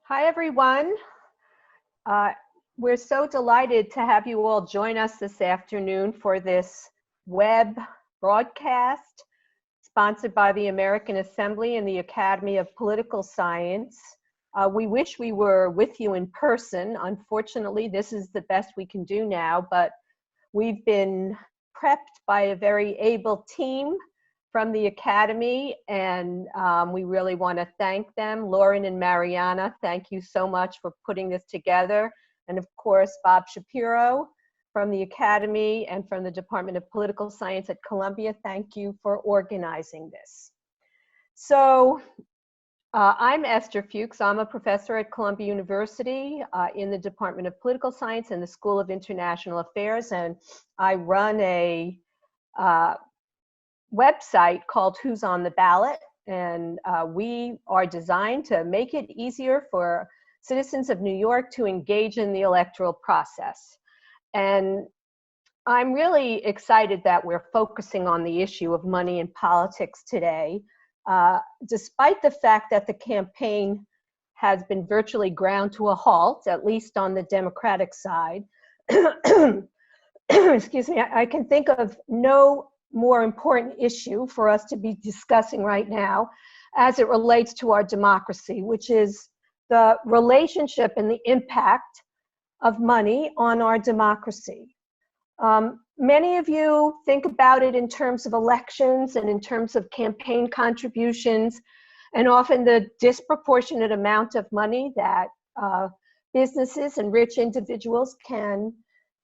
Hi, everyone. Uh, we're so delighted to have you all join us this afternoon for this web broadcast sponsored by the American Assembly and the Academy of Political Science. We wish we were with you in person. Unfortunately, this is the best we can do now, but we've been prepped by a very able team from the Academy, and we really want to thank them. Lauren and Mariana, thank you so much for putting this together. And of course, Bob Shapiro from the Academy and from the Department of Political Science at Columbia, thank you for organizing this. So I'm Esther Fuchs. I'm a professor at Columbia University in the Department of Political Science and the School of International Affairs, and I run a website called Who's on the Ballot, and we are designed to make it easier for citizens of New York to engage in the electoral process. And I'm really excited that we're focusing on the issue of money in politics today, despite the fact that the campaign has been virtually ground to a halt, at least on the Democratic side. Excuse me, I can think of no more important issue for us to be discussing right now as it relates to our democracy, which is the relationship and the impact of money on our democracy. Many of you think about it in terms of elections and in terms of campaign contributions, and often the disproportionate amount of money that businesses and rich individuals can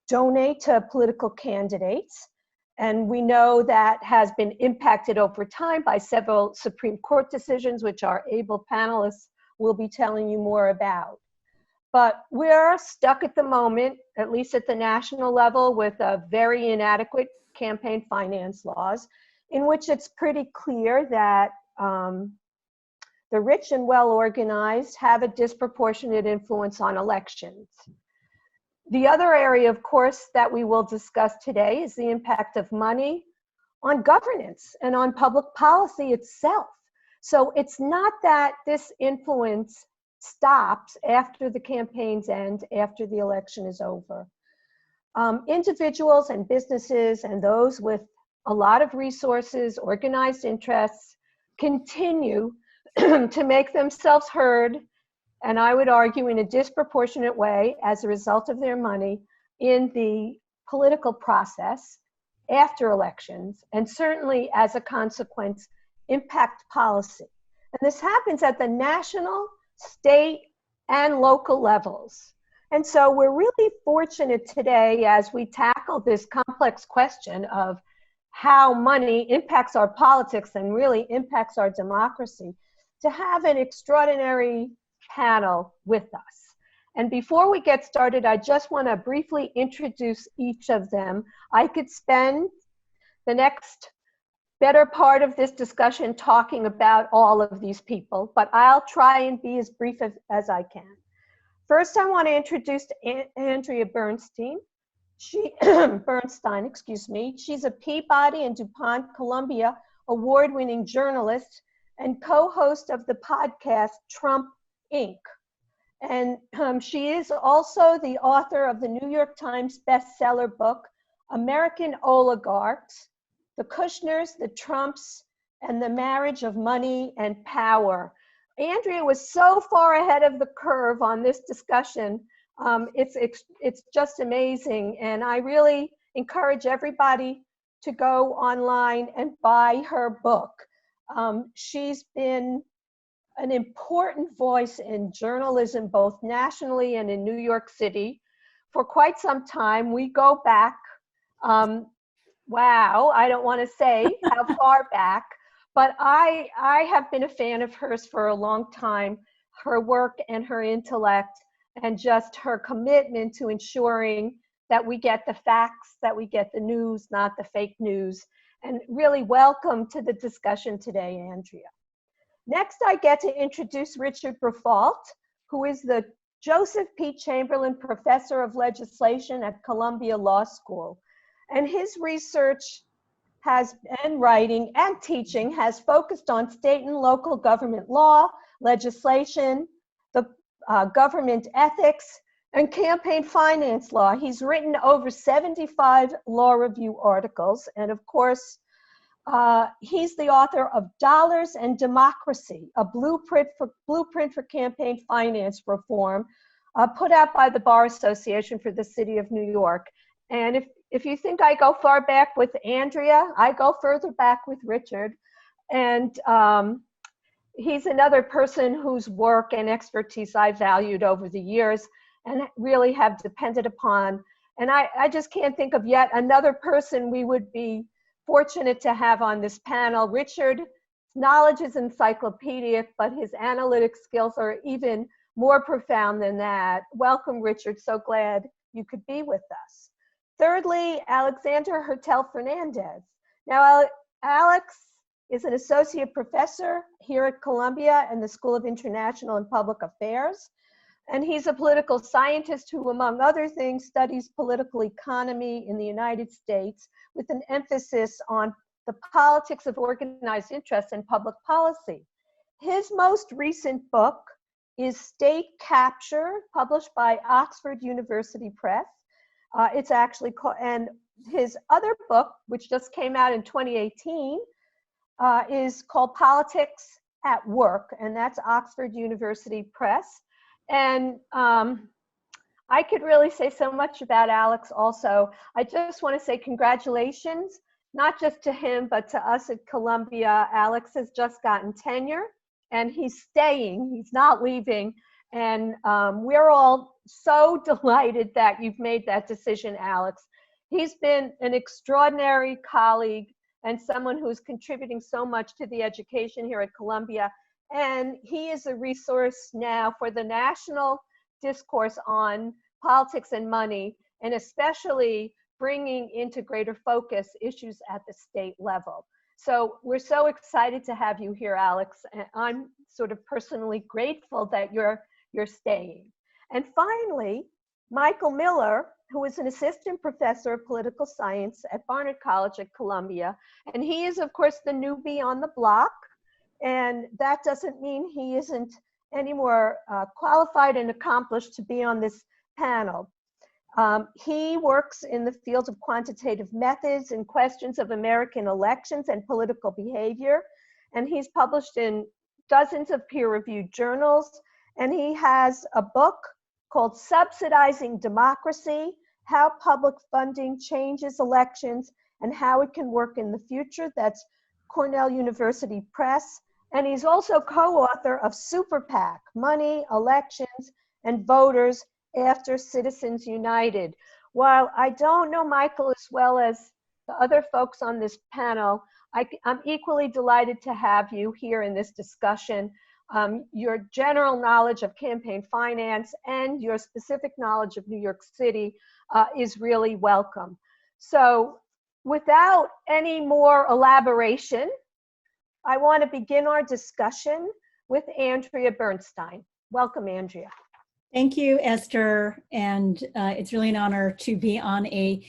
donate to political candidates. And we know that has been impacted over time by several Supreme Court decisions, which our able panelists will be telling you more about. But we're stuck at the moment, at least at the national level, with a very inadequate campaign finance laws, in which it's pretty clear that the rich and well-organized have a disproportionate influence on elections. The other area, of course, that we will discuss today is the impact of money on governance and on public policy itself. So it's not that this influence stops after the campaigns end, after the election is over. Individuals and businesses and those with a lot of resources, organized interests, continue to make themselves heard, and I would argue in a disproportionate way as a result of their money in the political process after elections, and certainly as a consequence, impact policy. And this happens at the national, state, and local levels. And so we're really fortunate today as we tackle this complex question of how money impacts our politics and really impacts our democracy, to have an extraordinary panel with us. And before we get started, I just want to briefly introduce each of them. I could spend the next better part of this discussion talking about all of these people, but I'll try and be as brief as I can. First, I want to introduce Andrea Bernstein. Bernstein, excuse me. She's a Peabody and duPont-Columbia award-winning journalist and co-host of the podcast Trump Inc. And she is also the author of the New York Times bestseller book, American Oligarchs, The Kushners, the Trumps, and the Marriage of Money and Power. Andrea was so far ahead of the curve on this discussion. It's just amazing. And I really encourage everybody to go online and buy her book. She's been an important voice in journalism, both nationally and in New York City, for quite some time. We go back, wow, I don't want to say how far back, but I have been a fan of hers for a long time. Her work and her intellect and just her commitment to ensuring that we get the facts, that we get the news, not the fake news. And really welcome to the discussion today, Andrea. Next, I get to introduce Richard Briffault, who is the Joseph P. Chamberlain Professor of Legislation at Columbia Law School. And his research and writing and teaching has focused on state and local government law, legislation, the government ethics, and campaign finance law. He's written over 75 law review articles, and of course, he's the author of Dollars and Democracy, a blueprint for campaign finance reform, put out by the Bar Association for the City of New York. And if you think I go far back with Andrea, I go further back with Richard. And he's another person whose work and expertise I valued over the years and really have depended upon. And I just can't think of yet another person we would be fortunate to have on this panel. Richard's knowledge is encyclopedic, but his analytic skills are even more profound than that. Welcome, Richard. So glad you could be with us. Thirdly, Alexander Hertel-Fernandez. Now, Alex is an associate professor here at Columbia in the School of International and Public Affairs. And he's a political scientist who, among other things, studies political economy in the United States with an emphasis on the politics of organized interest and public policy. His most recent book is State Capture, published by Oxford University Press. It's actually called, and his other book, which just came out in 2018, is called Politics at Work, and that's Oxford University Press. And I could really say so much about Alex also. I just want to say congratulations, not just to him, but to us at Columbia. Alex has just gotten tenure, and he's staying. He's not leaving. And we're all so delighted that you've made that decision, Alex. He's been an extraordinary colleague and someone who's contributing so much to the education here at Columbia. And he is a resource now for the national discourse on politics and money, and especially bringing into greater focus issues at the state level. So we're so excited to have you here, Alex. And I'm sort of personally grateful that you're staying. And finally, Michael Miller, who is an assistant professor of political science at Barnard College at Columbia. And he is, of course, the newbie on the block. And that doesn't mean he isn't any more qualified and accomplished to be on this panel. He works in the field of quantitative methods and questions of American elections and political behavior. And he's published in dozens of peer-reviewed journals. And he has a book called Subsidizing Democracy: How Public Funding Changes Elections and How It Can Work in the Future. That's Cornell University Press. And he's also co-author of Super PAC, Money, Elections, and Voters After Citizens United. While I don't know Michael as well as the other folks on this panel, I'm equally delighted to have you here in this discussion. Your general knowledge of campaign finance and your specific knowledge of New York City is really welcome. So without any more elaboration, I want to begin our discussion with Andrea Bernstein. Welcome, Andrea. Thank you, Esther. And it's really an honor to be on a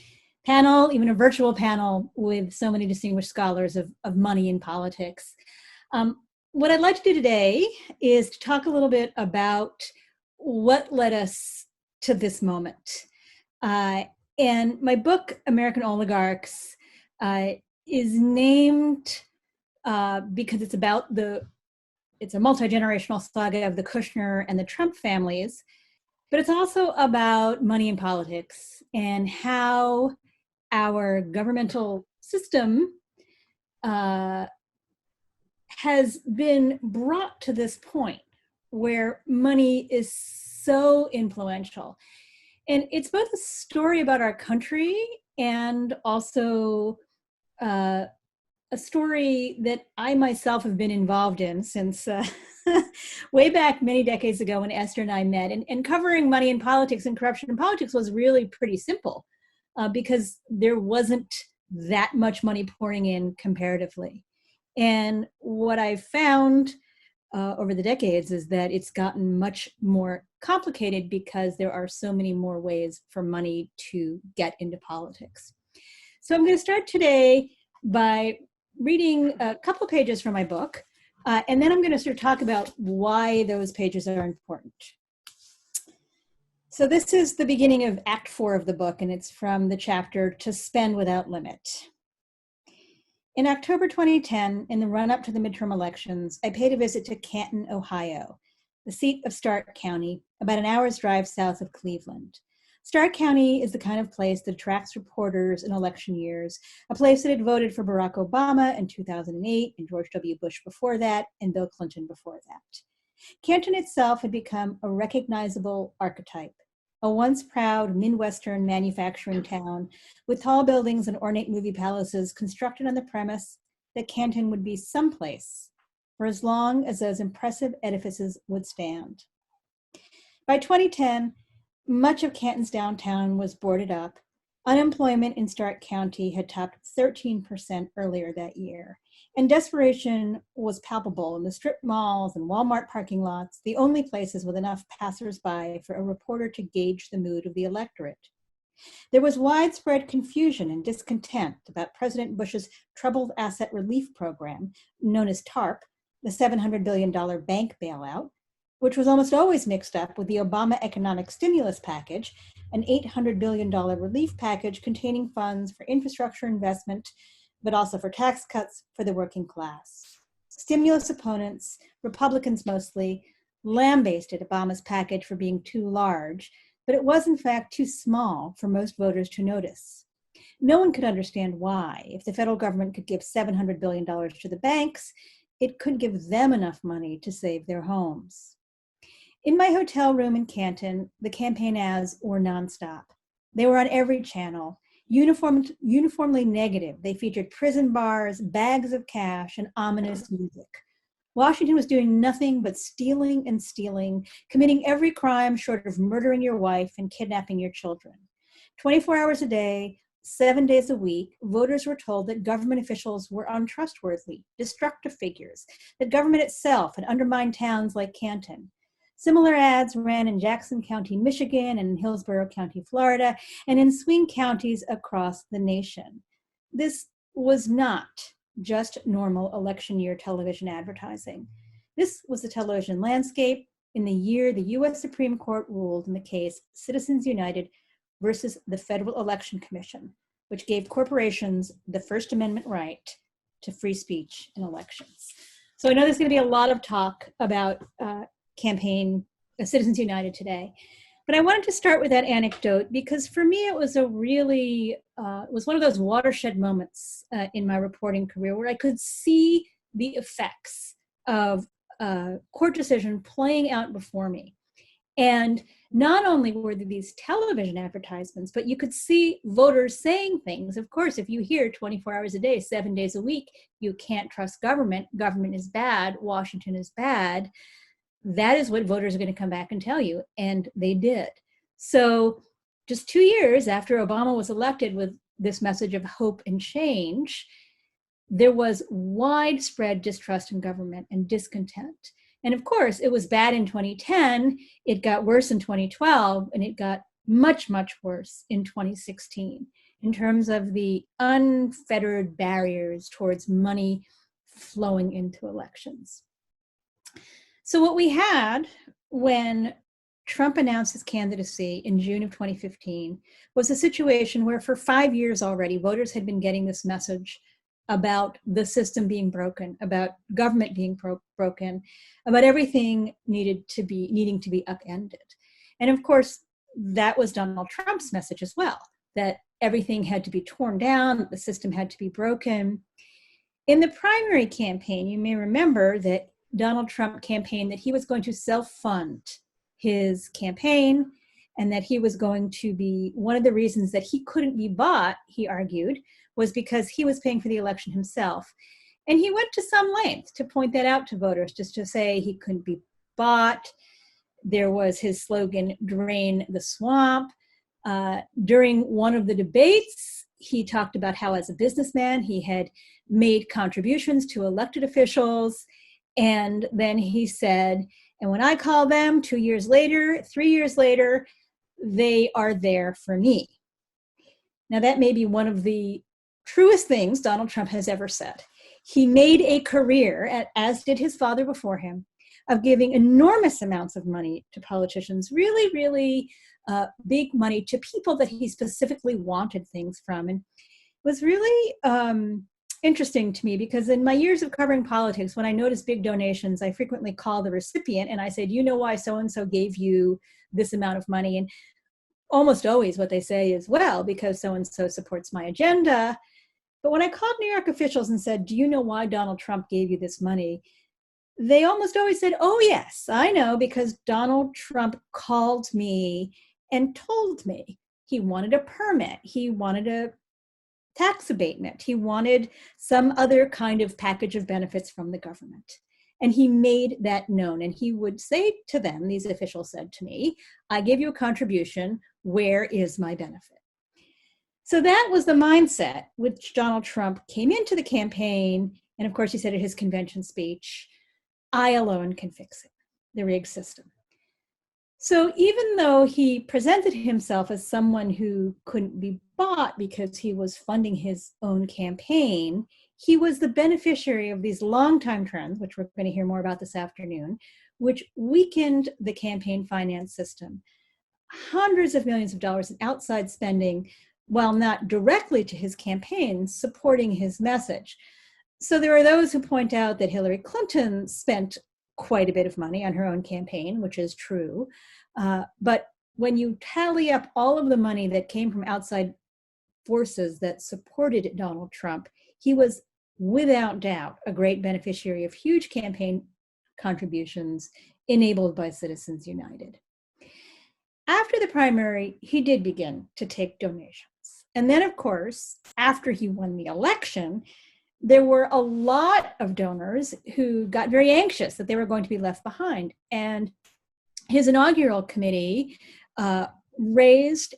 panel, even a virtual panel, with so many distinguished scholars of money in politics. What I'd like to do today is to talk a little bit about what led us to this moment. And my book, American Oligarchs, is named because it's about it's a multi-generational saga of the Kushner and the Trump families, but it's also about money in politics and how our governmental system has been brought to this point where money is so influential. And it's both a story about our country and also a story that I myself have been involved in since way back many decades ago when Esther and I met. And covering money in politics and corruption in politics was really pretty simple because there wasn't that much money pouring in comparatively. And what I've found over the decades is that it's gotten much more complicated because there are so many more ways for money to get into politics. So I'm going to start today by reading a couple of pages from my book, and then I'm going to sort of talk about why those pages are important. So this is the beginning of Act 4 of the book, and it's from the chapter To Spend Without Limit. In October 2010, in the run-up to the midterm elections, I paid a visit to Canton, Ohio, the seat of Stark County, about an hour's drive south of Cleveland. Stark County is the kind of place that attracts reporters in election years, a place that had voted for Barack Obama in 2008 and George W. Bush before that and Bill Clinton before that. Canton itself had become a recognizable archetype, a once proud Midwestern manufacturing town with tall buildings and ornate movie palaces constructed on the premise that Canton would be someplace for as long as those impressive edifices would stand. By 2010, much of Canton's downtown was boarded up. Unemployment in Stark County had topped 13% earlier that year, and desperation was palpable in the strip malls and Walmart parking lots, the only places with enough passersby for a reporter to gauge the mood of the electorate. There was widespread confusion and discontent about President Bush's Troubled Asset Relief Program, known as TARP, the $700 billion bank bailout, which was almost always mixed up with the Obama economic stimulus package, an $800 billion relief package containing funds for infrastructure investment, but also for tax cuts for the working class. Stimulus opponents, Republicans mostly, lambasted Obama's package for being too large, but it was in fact too small for most voters to notice. No one could understand why. If the federal government could give $700 billion to the banks, it could give them enough money to save their homes. In my hotel room in Canton, the campaign ads were nonstop. They were on every channel, uniformly negative. They featured prison bars, bags of cash, and ominous music. Washington was doing nothing but stealing and stealing, committing every crime short of murdering your wife and kidnapping your children. 24 hours a day, 7 days a week, voters were told that government officials were untrustworthy, destructive figures, that government itself had undermined towns like Canton. Similar ads ran in Jackson County, Michigan, and in Hillsborough County, Florida, and in swing counties across the nation. This was not just normal election year television advertising. This was the television landscape in the year the U.S. Supreme Court ruled in the case Citizens United versus the Federal Election Commission, which gave corporations the First Amendment right to free speech in elections. So I know there's going to be a lot of talk about campaign Citizens United today. But I wanted to start with that anecdote because for me it was a really, it was one of those watershed moments in my reporting career where I could see the effects of a court decision playing out before me. And not only were there these television advertisements, but you could see voters saying things. Of course, if you hear 24 hours a day, 7 days a week, you can't trust government, government is bad, Washington is bad, that is what voters are going to come back and tell you, and they did. So just 2 years after Obama was elected with this message of hope and change, there was widespread distrust in government and discontent. And of course, it was bad in 2010, it got worse in 2012, and it got much, much worse in 2016 in terms of the unfettered barriers towards money flowing into elections. So what we had when Trump announced his candidacy in June of 2015 was a situation where for 5 years already, voters had been getting this message about the system being broken, about government being broken, about everything needing to be upended. And of course, that was Donald Trump's message as well, that everything had to be torn down, the system had to be broken. In the primary campaign, you may remember that Donald Trump campaigned that he was going to self-fund his campaign and that he was going to be, one of the reasons that he couldn't be bought, he argued, was because he was paying for the election himself. And he went to some length to point that out to voters, just to say he couldn't be bought. There was his slogan, "Drain the swamp." During one of the debates, he talked about how as a businessman, he had made contributions to elected officials. And then he said, and when I call them 2 years later, 3 years later, they are there for me. Now that may be one of the truest things Donald Trump has ever said. He made a career, as did his father before him, of giving enormous amounts of money to politicians, really, really big money to people that he specifically wanted things from. And it was really interesting to me because in my years of covering politics, when I noticed big donations, I frequently call the recipient and I say, do you know why so-and-so gave you this amount of money? And almost always what they say is, well, because so-and-so supports my agenda. But when I called New York officials and said, do you know why Donald Trump gave you this money? They almost always said, oh, yes, I know, because Donald Trump called me and told me he wanted a permit. He wanted a tax abatement. He wanted some other kind of package of benefits from the government. And he made that known. And he would say to them, these officials said to me, I give you a contribution. Where is my benefit? So that was the mindset which Donald Trump came into the campaign. And of course, he said at his convention speech, I alone can fix it, the rigged system. So even though he presented himself as someone who couldn't be bought because he was funding his own campaign, he was the beneficiary of these longtime trends, which we're going to hear more about this afternoon, which weakened the campaign finance system. Hundreds of millions of dollars in outside spending, while not directly to his campaign, supporting his message. So there are those who point out that Hillary Clinton spent quite a bit of money on her own campaign, which is true. But when you tally up all of the money that came from outside forces that supported Donald Trump, he was without doubt a great beneficiary of huge campaign contributions enabled by Citizens United. After the primary, he did begin to take donations. And then, of course, after he won the election, there were a lot of donors who got very anxious that they were going to be left behind. And his inaugural committee raised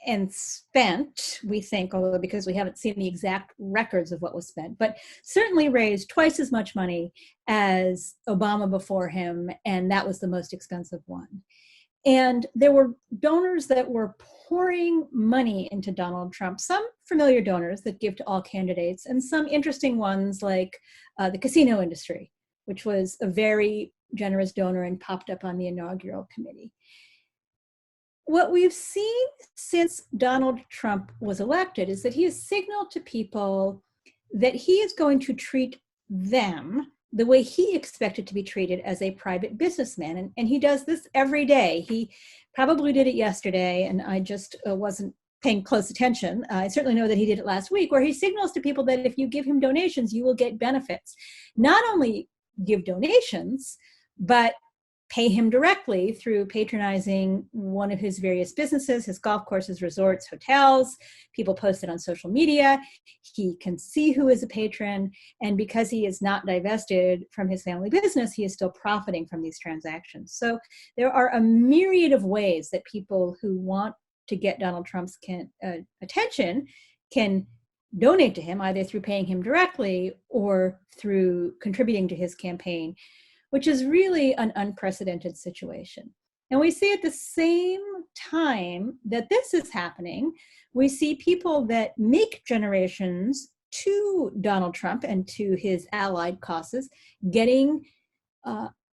and spent, we think, although because we haven't seen the exact records of what was spent, but certainly raised twice as much money as Obama before him, and that was the most expensive one. And there were donors that were pouring money into Donald Trump, some familiar donors that give to all candidates, and some interesting ones like the casino industry, which was a very generous donor and popped up on the inaugural committee. What we've seen since Donald Trump was elected is that he has signaled to people that he is going to treat them the way he expected to be treated as a private businessman. And he does this every day. He probably did it yesterday, and I just wasn't paying close attention. I certainly know that he did it last week, where he signals to people that if you give him donations, you will get benefits. Not only give donations, but pay him directly through patronizing one of his various businesses, his golf courses, resorts, hotels. People post it on social media. He can see who is a patron. And because he is not divested from his family business, he is still profiting from these transactions. So there are a myriad of ways that people who want to get Donald Trump's attention can donate to him, either through paying him directly or through contributing to his campaign, which is really an unprecedented situation. And we see at the same time that this is happening, we see people that make generations to Donald Trump and to his allied causes getting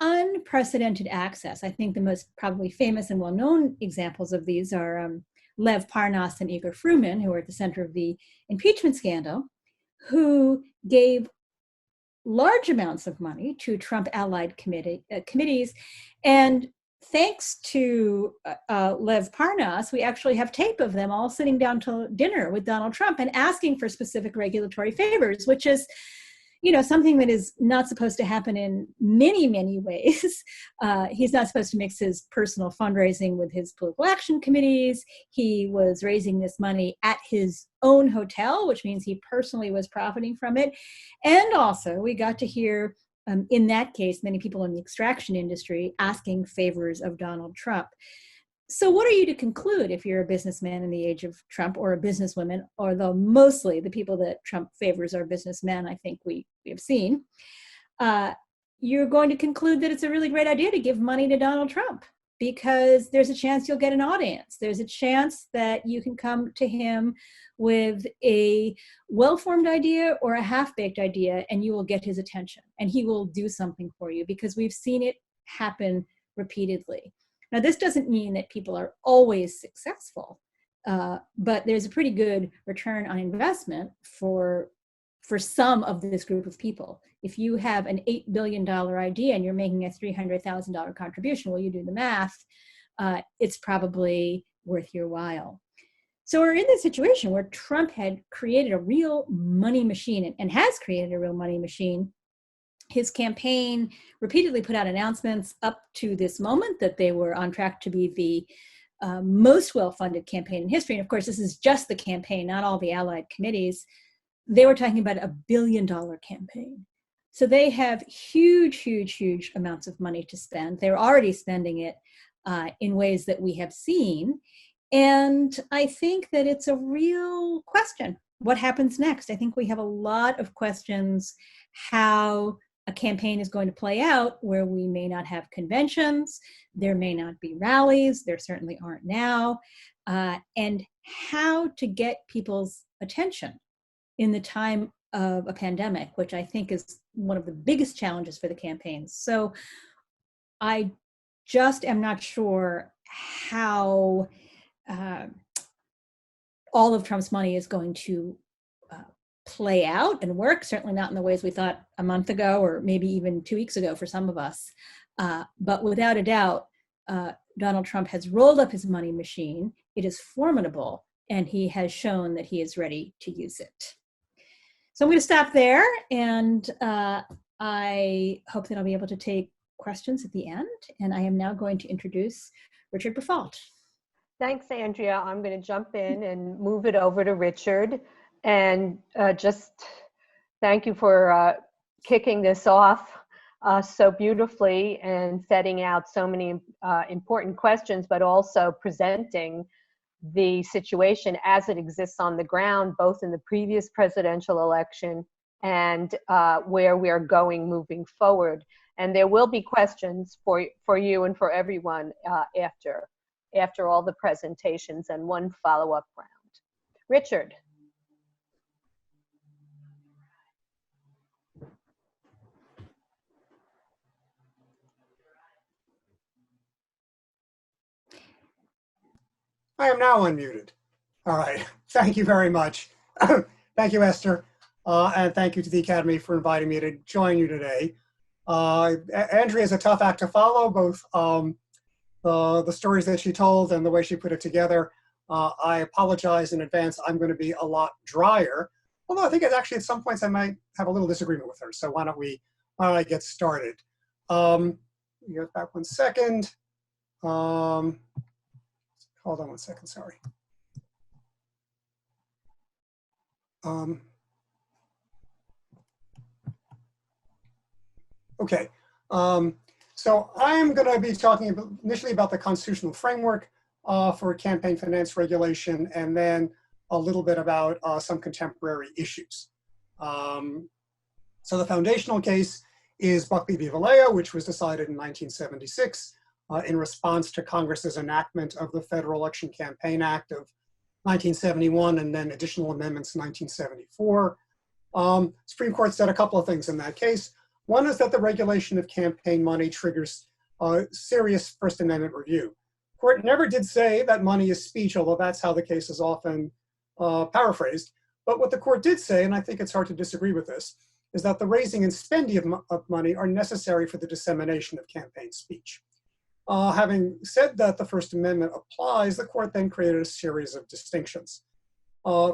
unprecedented access. I think the most probably famous and well-known examples of these are Lev Parnas and Igor Fruman, who are at the center of the impeachment scandal, who gave large amounts of money to Trump allied committees. And thanks to Lev Parnas, we actually have tape of them all sitting down to dinner with Donald Trump and asking for specific regulatory favors, which is, you know, something that is not supposed to happen in many, many ways. He's not supposed to mix his personal fundraising with his political action committees. He was raising this money at his own hotel, which means he personally was profiting from it. And also, we got to hear, in that case, many people in the extraction industry asking favors of Donald Trump. So what are you to conclude if you're a businessman in the age of Trump, or a businesswoman, although mostly the people that Trump favors are businessmen, I think we have seen. You're going to conclude that it's a really great idea to give money to Donald Trump because there's a chance you'll get an audience. There's a chance that you can come to him with a well-formed idea or a half-baked idea and you will get his attention and he will do something for you, because we've seen it happen repeatedly. Now, this doesn't mean that people are always successful, but there's a pretty good return on investment for some of this group of people. If you have an $8 billion idea and you're making a $300,000 contribution, well, you do the math, it's probably worth your while. So we're in this situation where Trump had created a real money machine and has created a real money machine. His campaign repeatedly put out announcements up to this moment that they were on track to be the most well-funded campaign in history. And of course, this is just the campaign, not all the allied committees. They were talking about a $1 billion campaign. So they have huge, huge, huge amounts of money to spend. They're already spending it in ways that we have seen. And I think that it's a real question. What happens next? I think we have a lot of questions how a campaign is going to play out where we may not have conventions, there may not be rallies, there certainly aren't now, and how to get people's attention in the time of a pandemic, which I think is one of the biggest challenges for the campaigns. So I just am not sure how all of Trump's money is going to play out and work, certainly not in the ways we thought a month ago or maybe even 2 weeks ago for some of us. But without a doubt, Donald Trump has rolled up his money machine. It is formidable, and he has shown that he is ready to use it. So I'm going to stop there, and I hope that I'll be able to take questions at the end. And I am now going to introduce Richard Briffault. Thanks, Andrea. I'm going to jump in and move it over to Richard. And just thank you for kicking this off so beautifully and setting out so many important questions, but also presenting the situation as it exists on the ground, both in the previous presidential election and where we are going moving forward. And there will be questions for you and for everyone after all the presentations and one follow-up round. Richard. I am now unmuted. All right. Thank you very much. Thank you, Esther. And thank you to the Academy for inviting me to join you today. Andrea is a tough act to follow, both the stories that she told and the way she put it together. I apologize in advance. I'm going to be a lot drier, although I think actually at some points I might have a little disagreement with her. So why don't I get started? Get back 1 second. Hold on 1 second, sorry. Okay, so I'm going to be talking initially about the constitutional framework for campaign finance regulation, and then a little bit about some contemporary issues. So the foundational case is Buckley v. Vallejo, which was decided in 1976 in response to Congress's enactment of the Federal Election Campaign Act of 1971 and then additional amendments in 1974. Supreme Court said a couple of things in that case. One is that the regulation of campaign money triggers serious First Amendment review. Court never did say that money is speech, although that's how the case is often paraphrased. But what the court did say, and I think it's hard to disagree with this, is that the raising and spending of money are necessary for the dissemination of campaign speech. Having said that the First Amendment applies, the court then created a series of distinctions.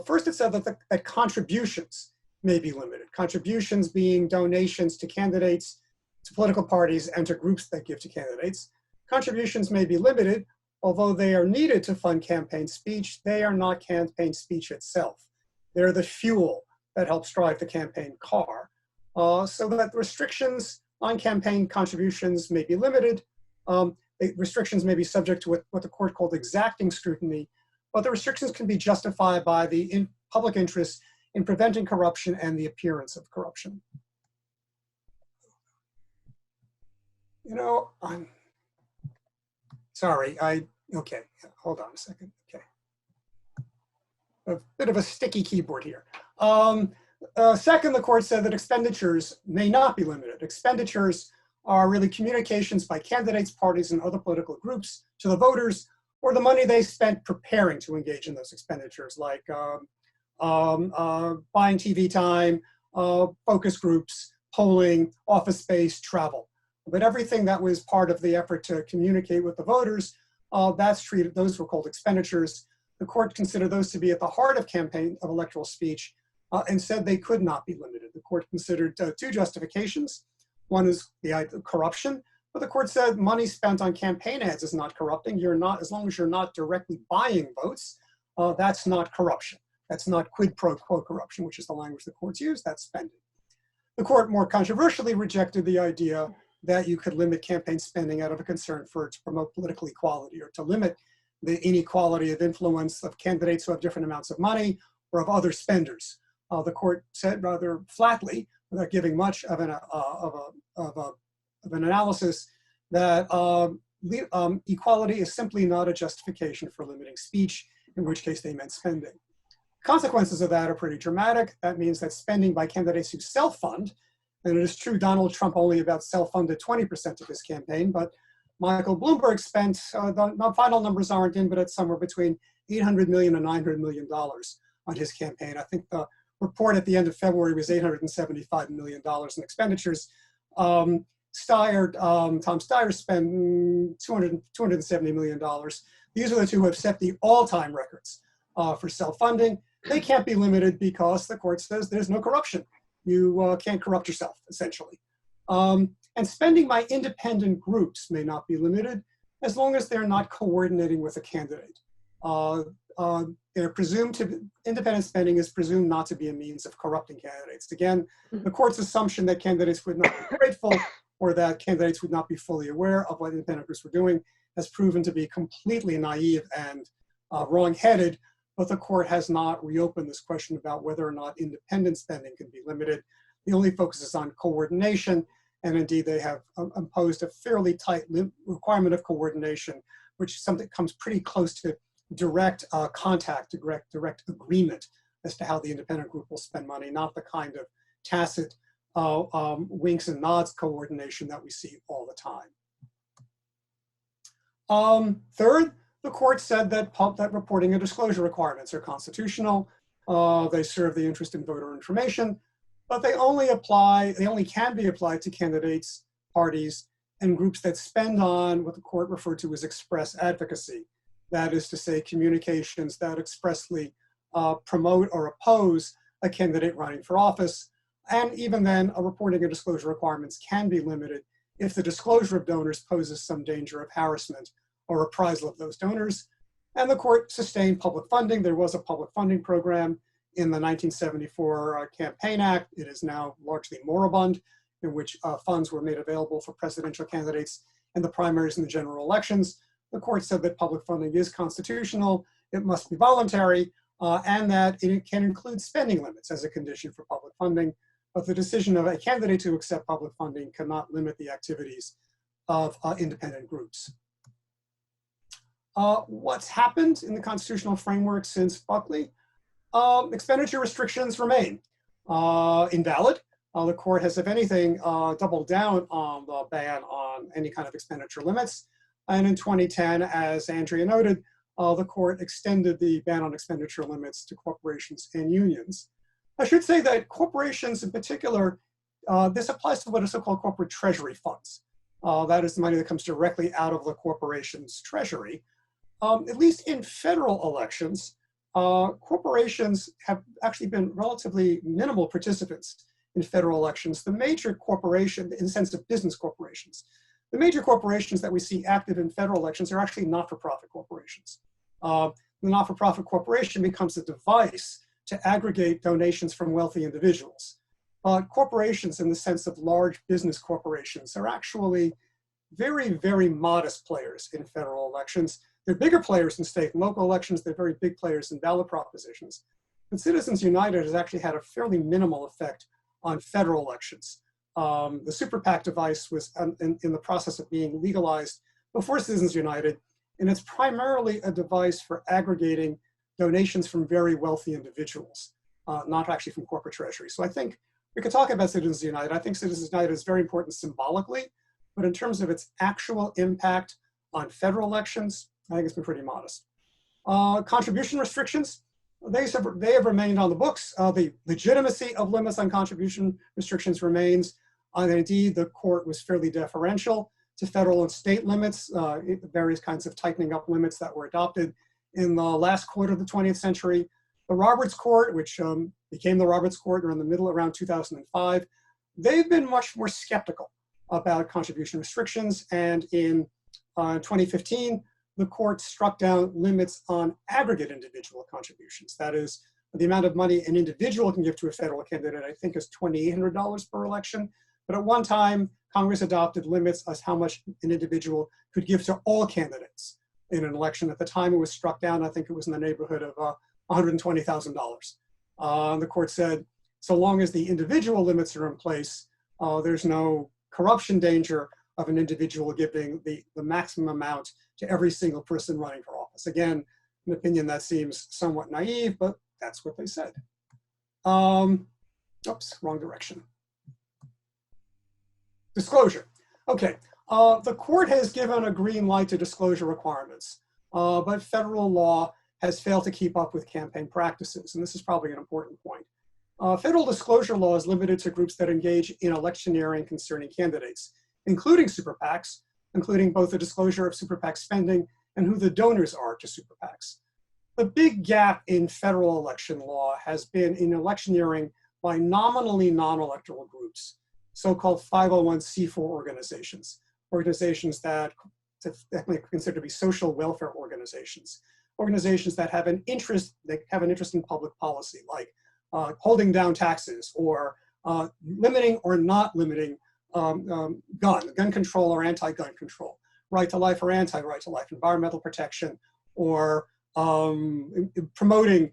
First, it said that contributions may be limited. Contributions being donations to candidates, to political parties, and to groups that give to candidates. Contributions may be limited, although they are needed to fund campaign speech. They are not campaign speech itself. They're the fuel that helps drive the campaign car. So that restrictions on campaign contributions may be limited. Restrictions may be subject to what the court called exacting scrutiny, but the restrictions can be justified by the public interest in preventing corruption and the appearance of corruption. You know, I'm sorry, okay, hold on a second, okay. A bit of a sticky keyboard here. Second, the court said that expenditures may not be limited. Expenditures are really communications by candidates, parties, and other political groups to the voters, or the money they spent preparing to engage in those expenditures, like buying TV time, focus groups, polling, office space, travel. But everything that was part of the effort to communicate with the voters, that's treated, those were called expenditures. The court considered those to be at the heart of electoral speech, and said they could not be limited. The court considered two justifications. One is the idea of corruption, but the court said money spent on campaign ads is not corrupting. You're not, as long as you're not directly buying votes, that's not corruption. That's not quid pro quo corruption, which is the language the courts use, that's spending. The court more controversially rejected the idea that you could limit campaign spending out of a concern to promote political equality, or to limit the inequality of influence of candidates who have different amounts of money or of other spenders. The court said rather flatly, without giving much of an analysis, that equality is simply not a justification for limiting speech, in which case they meant spending. Consequences of that are pretty dramatic. That means that spending by candidates who self-fund, and it is true Donald Trump only about self-funded 20% of his campaign, but Michael Bloomberg spent, the final numbers aren't in, but it's somewhere between $800 million and $900 million on his campaign. I think the report at the end of February was $875 million in expenditures. Tom Steyer spent $270 million. These are the two who have set the all-time records for self-funding. They can't be limited because the court says there's no corruption. You can't corrupt yourself, essentially. And spending by independent groups may not be limited as long as they're not coordinating with a candidate. They're presumed to, independent spending is presumed not to be a means of corrupting candidates. Again, the court's assumption that candidates would not be grateful or that candidates would not be fully aware of what independent groups were doing has proven to be completely naive and wrong-headed, but the court has not reopened this question about whether or not independent spending can be limited. The only focus is on coordination, and indeed they have imposed a fairly tight requirement of coordination, which is something that comes pretty close to direct contact, direct agreement as to how the independent group will spend money, not the kind of tacit winks and nods coordination that we see all the time. Third, the court said that reporting and disclosure requirements are constitutional. They serve the interest in voter information, but they only can be applied to candidates, parties, and groups that spend on what the court referred to as express advocacy. That is to say, communications that expressly promote or oppose a candidate running for office. And even then, reporting and disclosure requirements can be limited if the disclosure of donors poses some danger of harassment or reprisal of those donors. And the court sustained public funding. There was a public funding program in the 1974 Campaign Act. It is now largely moribund, in which funds were made available for presidential candidates in the primaries and the general elections. The court said that public funding is constitutional, it must be voluntary, and that it can include spending limits as a condition for public funding. But the decision of a candidate to accept public funding cannot limit the activities of independent groups. What's happened in the constitutional framework since Buckley? Expenditure restrictions remain invalid. The court has, if anything, doubled down on the ban on any kind of expenditure limits. And in 2010, as Andrea noted, the court extended the ban on expenditure limits to corporations and unions. I should say that corporations in particular, this applies to what are so-called corporate treasury funds. That is the money that comes directly out of the corporation's treasury. At least in federal elections, corporations have actually been relatively minimal participants in federal elections. The major corporation, in the sense of business corporations, the major corporations that we see active in federal elections are actually not-for-profit corporations. The not-for-profit corporation becomes a device to aggregate donations from wealthy individuals. Corporations, in the sense of large business corporations, are actually very, very modest players in federal elections. They're bigger players in state and local elections. They're very big players in ballot propositions. But Citizens United has actually had a fairly minimal effect on federal elections. The super PAC device was in the process of being legalized before Citizens United, and it's primarily a device for aggregating donations from very wealthy individuals, not actually from corporate treasury. So I think we could talk about Citizens United. I think Citizens United is very important symbolically, but in terms of its actual impact on federal elections, I think it's been pretty modest. Contribution restrictions, they have remained on the books. The legitimacy of limits on contribution restrictions remains, and indeed the court was fairly deferential to federal and state limits, various kinds of tightening up limits that were adopted in the last quarter of the 20th century. The Roberts Court, which became the Roberts Court around 2005, they've been much more skeptical about contribution restrictions, and in 2015, the court struck down limits on aggregate individual contributions. That is, the amount of money an individual can give to a federal candidate, I think, is $2,800 per election. But at one time, Congress adopted limits as how much an individual could give to all candidates in an election. At the time it was struck down, I think it was in the neighborhood of $120,000. The court said, so long as the individual limits are in place, there's no corruption danger of an individual giving the maximum amount to every single person running for office. Again, an opinion that seems somewhat naive, but that's what they said. Oops, wrong direction. Disclosure. Okay, the court has given a green light to disclosure requirements, but federal law has failed to keep up with campaign practices, and this is probably an important point. Federal disclosure law is limited to groups that engage in electioneering concerning candidates, including super PACs, including both the disclosure of super PAC spending and who the donors are to super PACs. The big gap in federal election law has been in electioneering by nominally non-electoral groups, so-called 501c4 organizations, organizations that definitely considered to be social welfare organizations, organizations that have an interest in public policy, like holding down taxes, or limiting or not limiting gun control or anti-gun control, right to life or anti-right to life, environmental protection, or promoting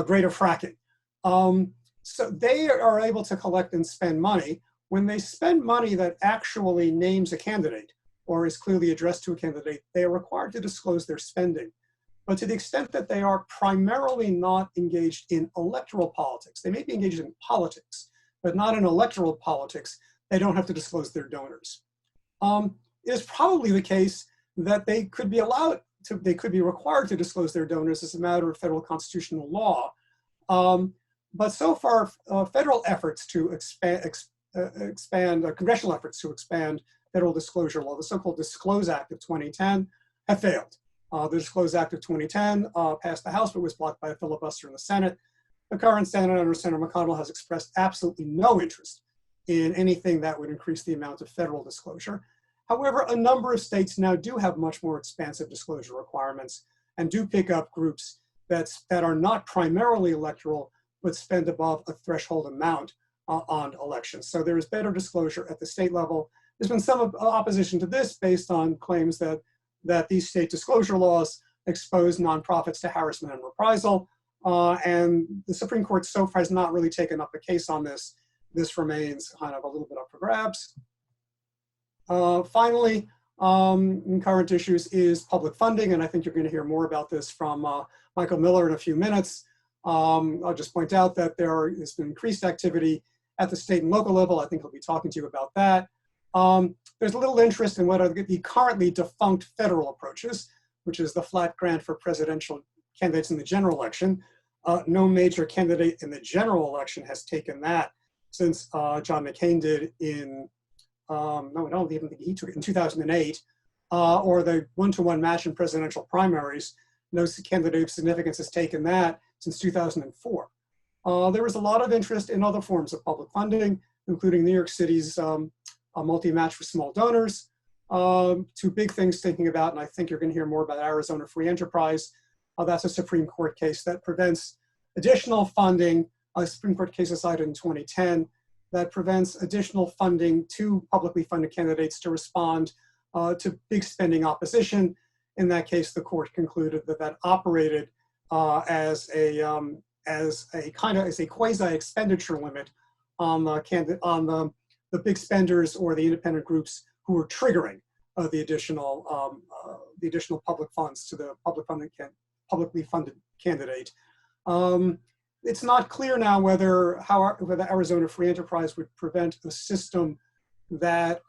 greater fracking. So they are able to collect and spend money. When they spend money that actually names a candidate or is clearly addressed to a candidate, they are required to disclose their spending. But to the extent that they are primarily not engaged in electoral politics, they may be engaged in politics, but not in electoral politics, they don't have to disclose their donors. It is probably the case that they could be required to disclose their donors as a matter of federal constitutional law. But so far, federal efforts to congressional efforts to expand federal disclosure law, the so-called Disclose Act of 2010, have failed. The Disclose Act of 2010 passed the House, but was blocked by a filibuster in the Senate. The current Senate under Senator McConnell has expressed absolutely no interest in anything that would increase the amount of federal disclosure. However, a number of states now do have much more expansive disclosure requirements and do pick up groups that are not primarily electoral, but spend above a threshold amount on elections. So there is better disclosure at the state level. There's been some opposition to this based on claims that these state disclosure laws expose nonprofits to harassment and reprisal. And the Supreme Court so far has not really taken up a case on this. This remains kind of a little bit up for grabs. Finally, in current issues is public funding, and I think you're going to hear more about this from Michael Miller in a few minutes. I'll just point out that there has been increased activity at the state and local level. I think he'll be talking to you about that. There's little interest in what are the currently defunct federal approaches, which is the flat grant for presidential candidates in the general election. No major candidate in the general election has taken that since John McCain did in, no, I don't even think he took it in 2008, or the one-to-one match in presidential primaries. No candidate of significance has taken that since 2004. There was a lot of interest in other forms of public funding, including New York City's multi-match for small donors. Two big things thinking about, and I think you're going to hear more about Arizona Free Enterprise. That's a Supreme Court case that prevents additional funding, a Supreme Court case decided in 2010, that prevents additional funding to publicly funded candidates to respond to big spending opposition. In that case, the court concluded that that operated as a quasi-expenditure limit on the big spenders or the independent groups who were triggering the additional public funds to the publicly funded candidate. It's not clear now whether Arizona Free Enterprise would prevent a system that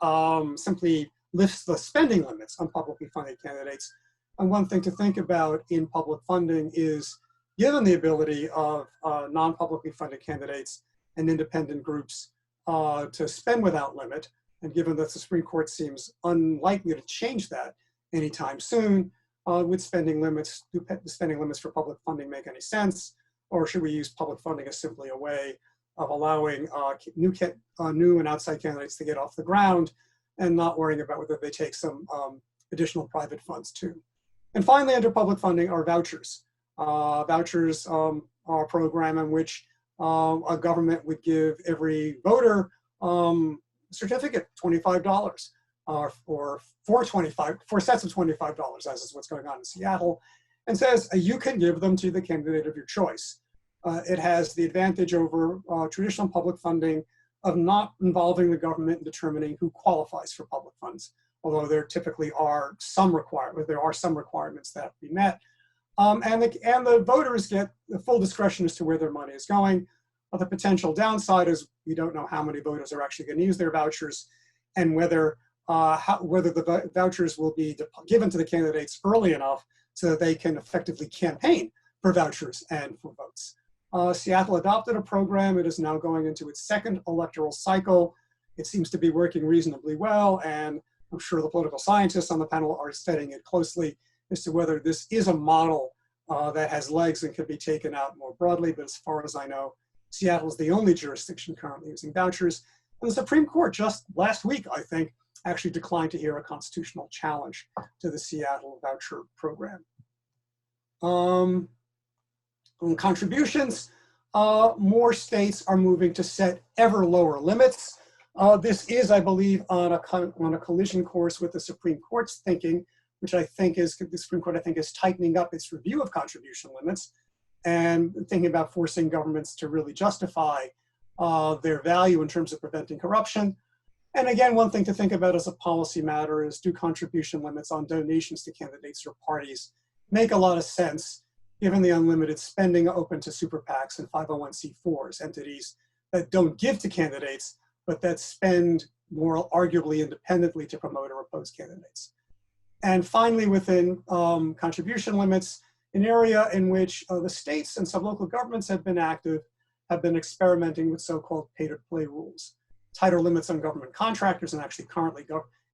simply lifts the spending limits on publicly funded candidates. And one thing to think about in public funding is, given the ability of non-publicly funded candidates and independent groups to spend without limit, and given that the Supreme Court seems unlikely to change that anytime soon, would spending limits, do spending limits for public funding make any sense? Or should we use public funding as simply a way of allowing new and outside candidates to get off the ground and not worrying about whether they take some additional private funds too? And finally, under public funding are vouchers. Vouchers are a program in which a government would give every voter a certificate, $25, or four sets of $25, as is what's going on in Seattle, and says you can give them to the candidate of your choice. It has the advantage over traditional public funding of not involving the government in determining who qualifies for public funds, although there typically are some requirements that have to be met. And the voters get the full discretion as to where their money is going. The potential downside is we don't know how many voters are actually going to use their vouchers, and whether the vouchers will be given to the candidates early enough so that they can effectively campaign for vouchers and for votes. Seattle adopted a program. It is now going into its second electoral cycle. It seems to be working reasonably well, and I'm sure the political scientists on the panel are studying it closely as to whether this is a model that has legs and could be taken out more broadly. But as far as I know, Seattle is the only jurisdiction currently using vouchers. And the Supreme Court just last week, I think, actually declined to hear a constitutional challenge to the Seattle voucher program. On contributions, more states are moving to set ever lower limits. This is, I believe, on a collision course with the Supreme Court's thinking, which I think is, the Supreme Court, I think, is tightening up its review of contribution limits and thinking about forcing governments to really justify their value in terms of preventing corruption. And again, one thing to think about as a policy matter is, do contribution limits on donations to candidates or parties make a lot of sense, given the unlimited spending open to super PACs and 501c4s, entities that don't give to candidates, but that spend more arguably independently to promote or oppose candidates. And finally, within contribution limits, an area in which the states and some local governments have been active, have been experimenting with so-called pay-to-play rules. Tighter limits on government contractors, and actually currently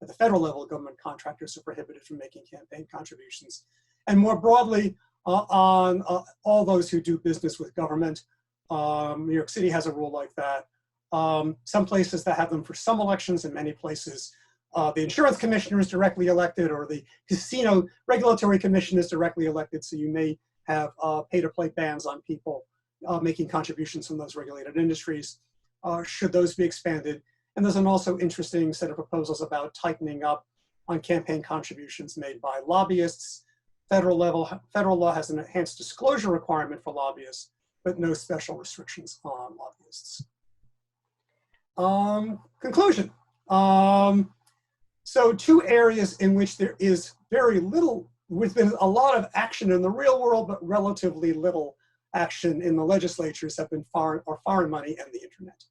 at the federal level, government contractors are prohibited from making campaign contributions. And more broadly, on all those who do business with government. New York City has a rule like that. Some places that have them for some elections, and many places the insurance commissioner is directly elected, or the casino regulatory commission is directly elected, so you may have pay-to-play bans on people making contributions from those regulated industries. Should those be expanded? And there's an also interesting set of proposals about tightening up on campaign contributions made by lobbyists. Federal law has an enhanced disclosure requirement for lobbyists, but no special restrictions on lobbyists. Conclusion. So two areas in which there is very little, there's been a lot of action in the real world, but relatively little action in the legislatures have been foreign money and the internet.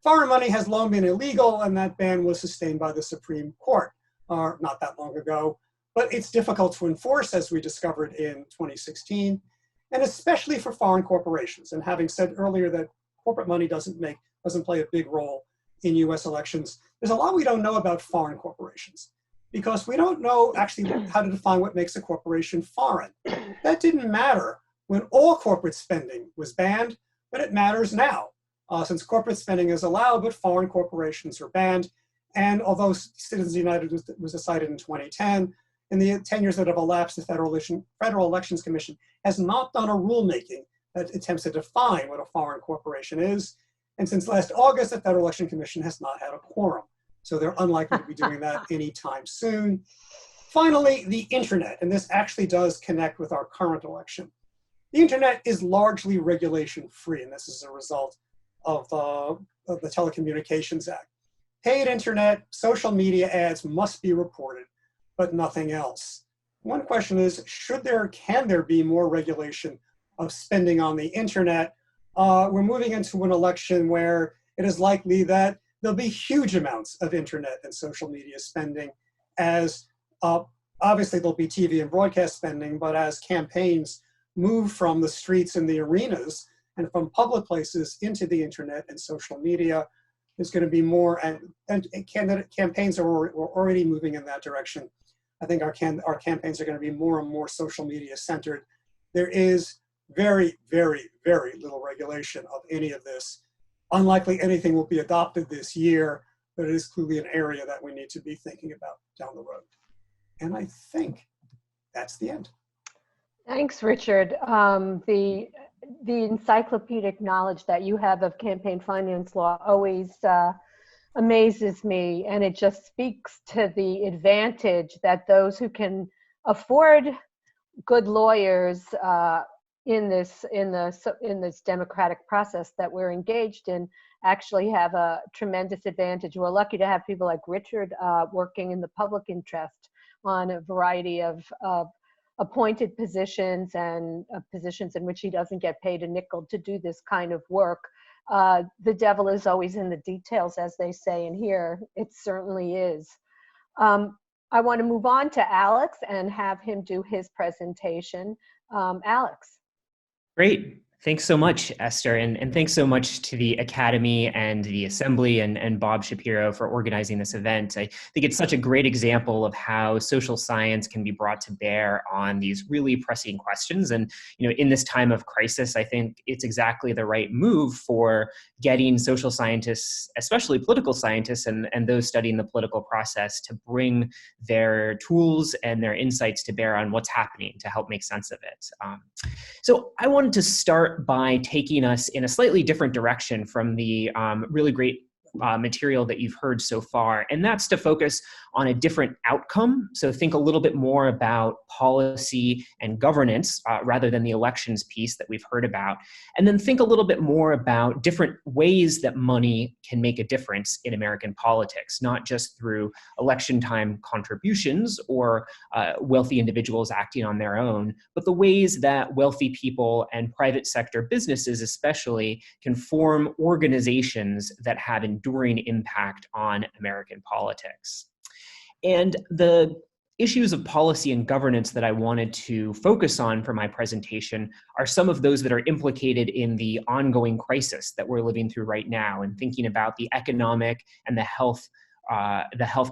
Foreign money has long been illegal, and that ban was sustained by the Supreme Court not that long ago. But it's difficult to enforce, as we discovered in 2016, and especially for foreign corporations. And having said earlier that corporate money doesn't play a big role in US elections, there's a lot we don't know about foreign corporations, because we don't know actually how to define what makes a corporation foreign. That didn't matter when all corporate spending was banned, but it matters now, since corporate spending is allowed, but foreign corporations are banned. And although Citizens United was decided in 2010, in the 10 years that have elapsed, the Federal Elections Commission has not done a rulemaking that attempts to define what a foreign corporation is. And since last August, the Federal Election Commission has not had a quorum. So they're unlikely to be doing that anytime soon. Finally, the internet, and this actually does connect with our current election. The internet is largely regulation free, and this is a result of the Telecommunications Act. Paid internet, social media ads must be reported, but nothing else. One question is, can there be more regulation of spending on the internet? We're moving into an election where it is likely that there'll be huge amounts of internet and social media spending. as obviously there'll be TV and broadcast spending, but as campaigns move from the streets and the arenas and from public places into the internet and social media, there's going to be more, and candidate campaigns are already moving in that direction. I think our campaigns are going to be more and more social media centered. There is very, very, very little regulation of any of this. Unlikely anything will be adopted this year, but it is clearly an area that we need to be thinking about down the road. And I think that's the end. Thanks, Richard. The encyclopedic knowledge that you have of campaign finance law always amazes me, and it just speaks to the advantage that those who can afford good lawyers in this democratic process that we're engaged in actually have a tremendous advantage. We're lucky to have people like Richard working in the public interest on a variety of appointed positions and positions in which he doesn't get paid a nickel to do this kind of work. The devil is always in the details, as they say in here. It certainly is. I want to move on to Alex and have him do his presentation. Alex. Great. Thanks so much, Esther, and thanks so much to the Academy and the Assembly and Bob Shapiro for organizing this event. I think it's such a great example of how social science can be brought to bear on these really pressing questions. And in this time of crisis, I think it's exactly the right move for getting social scientists, especially political scientists and those studying the political process, to bring their tools and their insights to bear on what's happening to help make sense of it. So I wanted to start by taking us in a slightly different direction from the really great material that you've heard so far, and that's to focus on a different outcome. So think a little bit more about policy and governance rather than the elections piece that we've heard about, and then think a little bit more about different ways that money can make a difference in American politics, not just through election time contributions or wealthy individuals acting on their own, but the ways that wealthy people and private sector businesses especially can form organizations that have enduring impact on American politics. And the issues of policy and governance that I wanted to focus on for my presentation are some of those that are implicated in the ongoing crisis that we're living through right now, and thinking about the economic and the health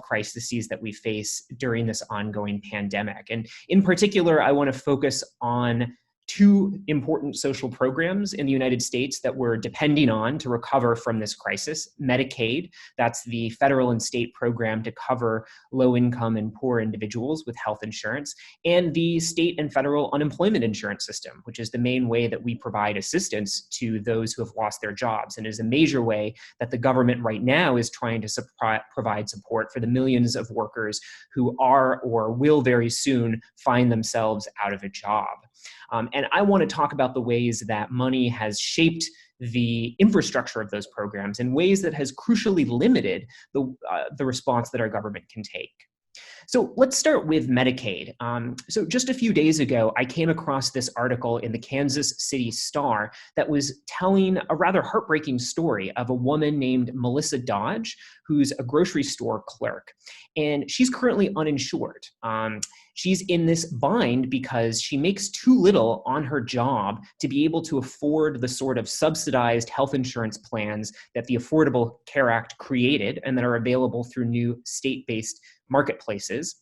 crises that we face during this ongoing pandemic. And in particular, I want to focus on two important social programs in the United States that we're depending on to recover from this crisis. Medicaid, that's the federal and state program to cover low-income and poor individuals with health insurance, and the state and federal unemployment insurance system, which is the main way that we provide assistance to those who have lost their jobs, and is a major way that the government right now is trying to provide support for the millions of workers who are or will very soon find themselves out of a job. And I want to talk about the ways that money has shaped the infrastructure of those programs in ways that has crucially limited the response that our government can take. So let's start with Medicaid. So just a few days ago, I came across this article in the Kansas City Star that was telling a rather heartbreaking story of a woman named Melissa Dodge, who's a grocery store clerk. And she's currently uninsured. She's in this bind because she makes too little on her job to be able to afford the sort of subsidized health insurance plans that the Affordable Care Act created and that are available through new state-based marketplaces.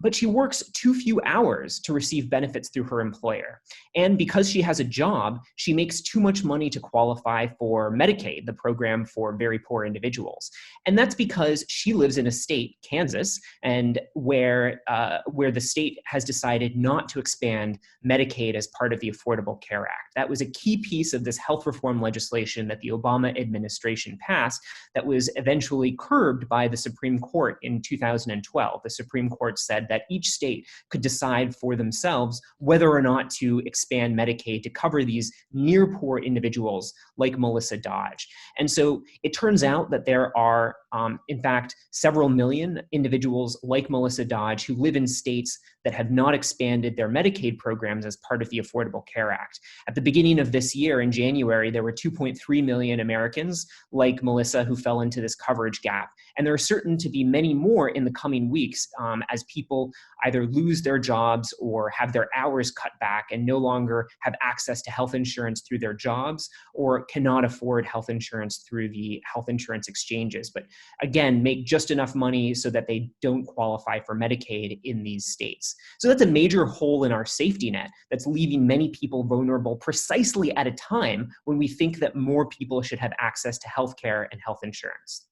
But she works too few hours to receive benefits through her employer. And because she has a job, she makes too much money to qualify for Medicaid, the program for very poor individuals. And that's because she lives in a state, Kansas, and where the state has decided not to expand Medicaid as part of the Affordable Care Act. That was a key piece of this health reform legislation that the Obama administration passed that was eventually curbed by the Supreme Court in 2012. The Supreme Court said that each state could decide for themselves whether or not to expand Medicaid to cover these near poor individuals like Melissa Dodge. And so it turns out that there are, in fact, several million individuals like Melissa Dodge who live in states that have not expanded their Medicaid programs as part of the Affordable Care Act. At the beginning of this year, in January, there were 2.3 million Americans like Melissa who fell into this coverage gap. And there are certain to be many more in the coming weeks as people either lose their jobs or have their hours cut back and no longer have access to health insurance through their jobs or cannot afford health insurance through the health insurance exchanges. But again, make just enough money so that they don't qualify for Medicaid in these states. So that's a major hole in our safety net that's leaving many people vulnerable precisely at a time when we think that more people should have access to health care and health insurance.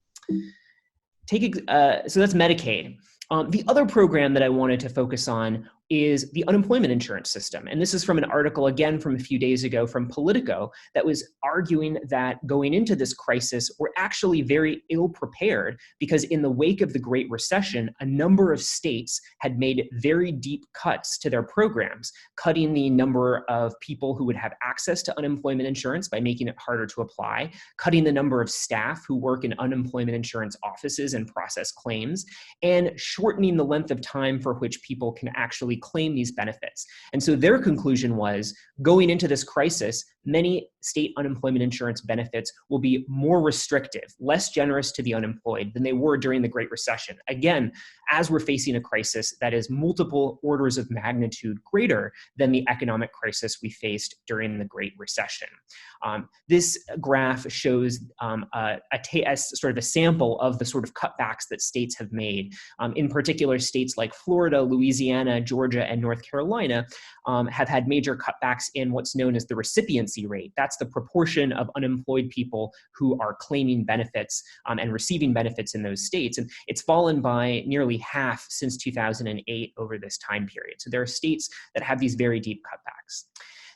So that's Medicaid. The other program that I wanted to focus on is the unemployment insurance system. And this is from an article, again, from a few days ago from Politico that was arguing that going into this crisis, we're actually very ill prepared because in the wake of the Great Recession, a number of states had made very deep cuts to their programs, cutting the number of people who would have access to unemployment insurance by making it harder to apply, cutting the number of staff who work in unemployment insurance offices and process claims, and shortening the length of time for which people can actually claim these benefits. And so their conclusion was, going into this crisis, many state unemployment insurance benefits will be more restrictive, less generous to the unemployed than they were during the Great Recession. Again, as we're facing a crisis that is multiple orders of magnitude greater than the economic crisis we faced during the Great Recession. This graph shows sort of a sample of the sort of cutbacks that states have made. In particular, states like Florida, Louisiana, Georgia, and North Carolina have had major cutbacks in what's known as the recipiency rate. That's the proportion of unemployed people who are claiming benefits and receiving benefits in those states. And it's fallen by nearly half since 2008 over this time period. So there are states that have these very deep cutbacks.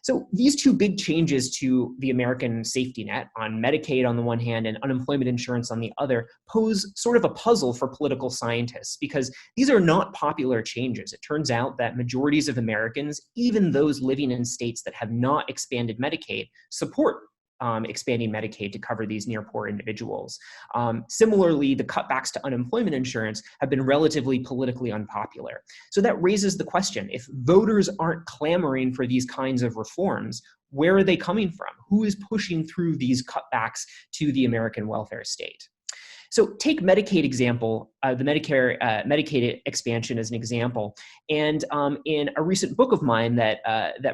So these two big changes to the American safety net on Medicaid on the one hand and unemployment insurance on the other pose sort of a puzzle for political scientists because these are not popular changes. It turns out that majorities of Americans, even those living in states that have not expanded Medicaid, support expanding Medicaid to cover these near poor individuals. Similarly, the cutbacks to unemployment insurance have been relatively politically unpopular. So that raises the question, if voters aren't clamoring for these kinds of reforms, where are they coming from? Who is pushing through these cutbacks to the American welfare state? So take Medicaid example, the Medicaid expansion as an example. And in a recent book of mine that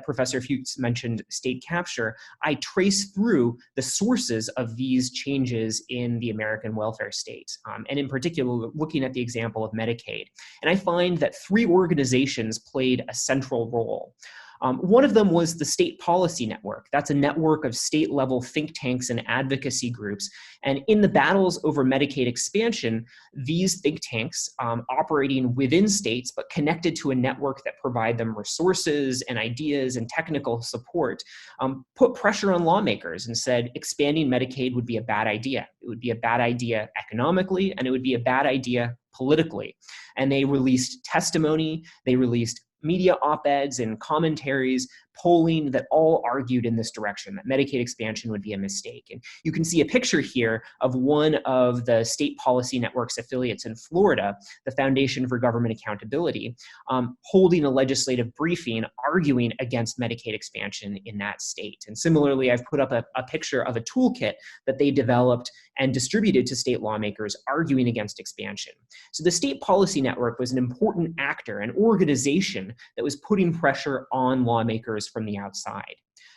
Professor Fuchs mentioned, State Capture, I trace through the sources of these changes in the American welfare state, and in particular, looking at the example of Medicaid. And I find that three organizations played a central role. One of them was the State Policy Network. That's a network of state-level think tanks and advocacy groups. And in the battles over Medicaid expansion, these think tanks, operating within states but connected to a network that provide them resources and ideas and technical support, put pressure on lawmakers and said expanding Medicaid would be a bad idea. It would be a bad idea economically, and it would be a bad idea politically. And they released testimony, they released media op-eds and commentaries, polling that all argued in this direction, that Medicaid expansion would be a mistake. And you can see a picture here of one of the State Policy Network's affiliates in Florida, the Foundation for Government Accountability, holding a legislative briefing arguing against Medicaid expansion in that state. And similarly, I've put up a picture of a toolkit that they developed and distributed to state lawmakers arguing against expansion. So the State Policy Network was an important actor, an organization that was putting pressure on lawmakers from the outside.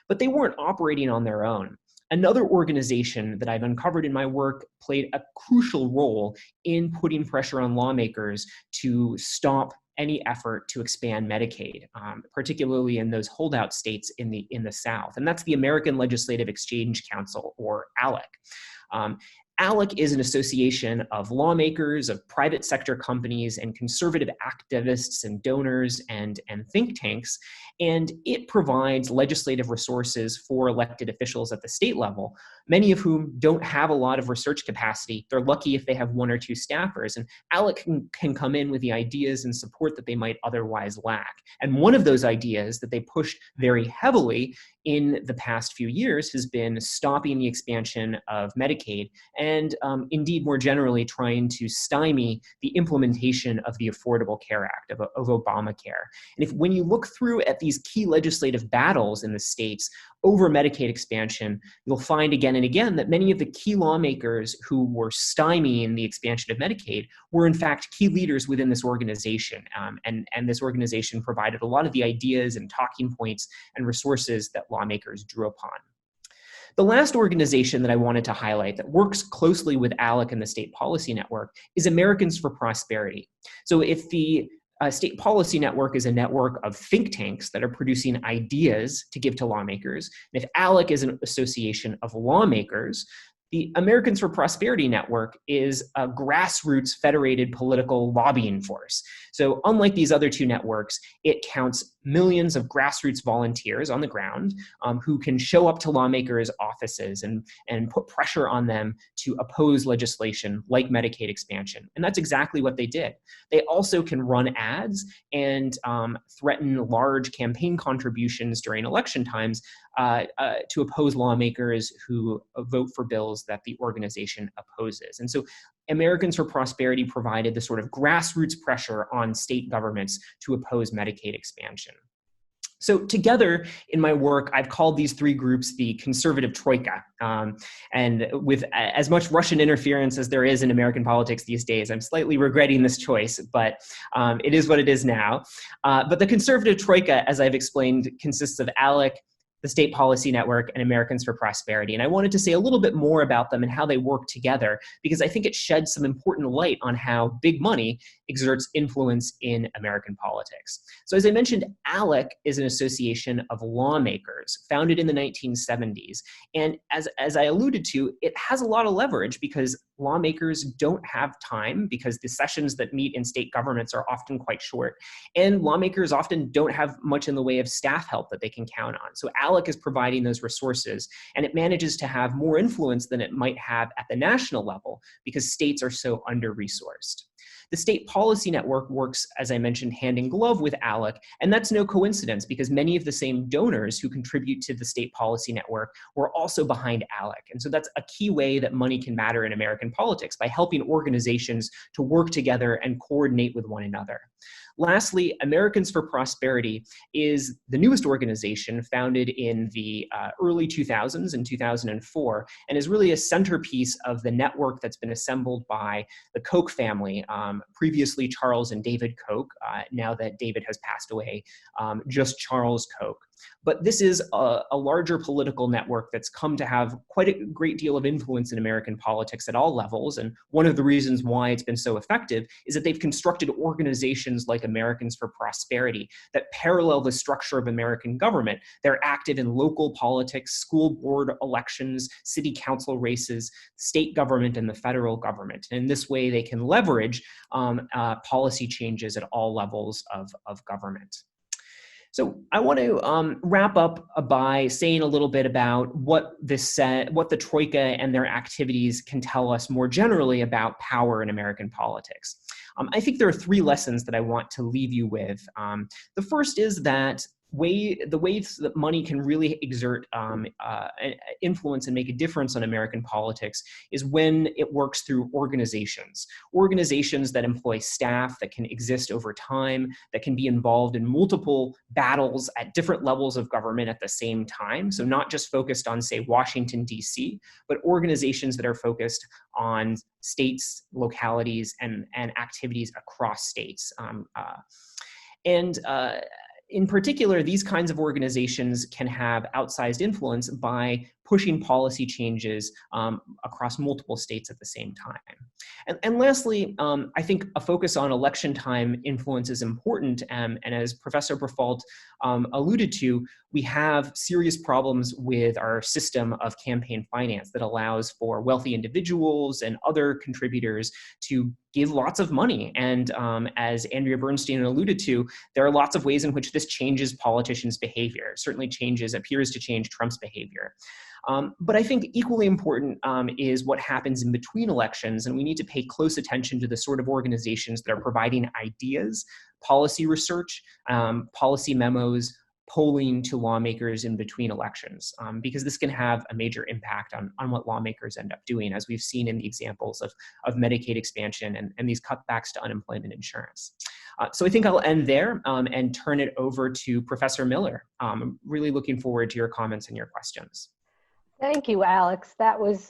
But they weren't operating on their own. Another organization that I've uncovered in my work played a crucial role in putting pressure on lawmakers to stop any effort to expand Medicaid, particularly in those holdout states in the South. And that's the American Legislative Exchange Council, or ALEC. ALEC is an association of lawmakers, of private sector companies, and conservative activists and donors and think tanks, and it provides legislative resources for elected officials at the state level, many of whom don't have a lot of research capacity. They're lucky if they have one or two staffers, and ALEC can come in with the ideas and support that they might otherwise lack. And one of those ideas that they pushed very heavily in the past few years has been stopping the expansion of Medicaid and indeed more generally trying to stymie the implementation of the Affordable Care Act, of Obamacare. And when you look through at these key legislative battles in the states over Medicaid expansion, you'll find again and again that many of the key lawmakers who were stymieing the expansion of Medicaid were in fact key leaders within this organization. And this organization provided a lot of the ideas and talking points and resources that lawmakers drew upon. The last organization that I wanted to highlight that works closely with ALEC and the State Policy Network is Americans for Prosperity. So if the State Policy Network is a network of think tanks that are producing ideas to give to lawmakers, and if ALEC is an association of lawmakers, the Americans for Prosperity Network is a grassroots federated political lobbying force. So unlike these other two networks, it counts millions of grassroots volunteers on the ground who can show up to lawmakers' offices and put pressure on them to oppose legislation like Medicaid expansion. And that's exactly what they did. They also can run ads and threaten large campaign contributions during election times to oppose lawmakers who vote for bills that the organization opposes. And so Americans for Prosperity provided the sort of grassroots pressure on state governments to oppose Medicaid expansion. So together in my work, I've called these three groups the conservative troika. And with as much Russian interference as there is in American politics these days, I'm slightly regretting this choice, but it is what it is now. But the conservative troika, as I've explained, consists of ALEC, the State Policy Network, and Americans for Prosperity. And I wanted to say a little bit more about them and how they work together, because I think it sheds some important light on how big money exerts influence in American politics. So as I mentioned, ALEC is an association of lawmakers founded in the 1970s. And as I alluded to, it has a lot of leverage because lawmakers don't have time, because the sessions that meet in state governments are often quite short. And lawmakers often don't have much in the way of staff help that they can count on. So ALEC is providing those resources, and it manages to have more influence than it might have at the national level because states are so under-resourced. The State Policy Network works, as I mentioned, hand in glove with ALEC, and that's no coincidence because many of the same donors who contribute to the State Policy Network were also behind ALEC. And so that's a key way that money can matter in American politics, by helping organizations to work together and coordinate with one another. Lastly, Americans for Prosperity is the newest organization founded in the early 2000s, in 2004, and is really a centerpiece of the network that's been assembled by the Koch family, previously Charles and David Koch, now that David has passed away, just Charles Koch. But this is a larger political network that's come to have quite a great deal of influence in American politics at all levels. And one of the reasons why it's been so effective is that they've constructed organizations like Americans for Prosperity that parallel the structure of American government. They're active in local politics, school board elections, city council races, state government, and the federal government. And in this way, they can leverage policy changes at all levels of government. So I want to wrap up by saying a little bit about what the Troika and their activities can tell us more generally about power in American politics. I think there are three lessons that I want to leave you with. The first is that the ways that money can really exert influence and make a difference on American politics is when it works through organizations that employ staff that can exist over time, that can be involved in multiple battles at different levels of government at the same time. So not just focused on, say, Washington, D.C., but organizations that are focused on states, localities, and activities across states. In particular, these kinds of organizations can have outsized influence by pushing policy changes across multiple states at the same time. And lastly, I think a focus on election time influence is important. And as Professor Briffault alluded to, we have serious problems with our system of campaign finance that allows for wealthy individuals and other contributors to give lots of money. And as Andrea Bernstein alluded to, there are lots of ways in which this changes politicians' behavior. It certainly appears to change Trump's behavior. But I think equally important is what happens in between elections, and we need to pay close attention to the sort of organizations that are providing ideas, policy research, policy memos, polling to lawmakers in between elections, because this can have a major impact on what lawmakers end up doing, as we've seen in the examples of Medicaid expansion and these cutbacks to unemployment insurance. So I think I'll end there and turn it over to Professor Miller. I'm really looking forward to your comments and your questions. Thank you, Alex. That was,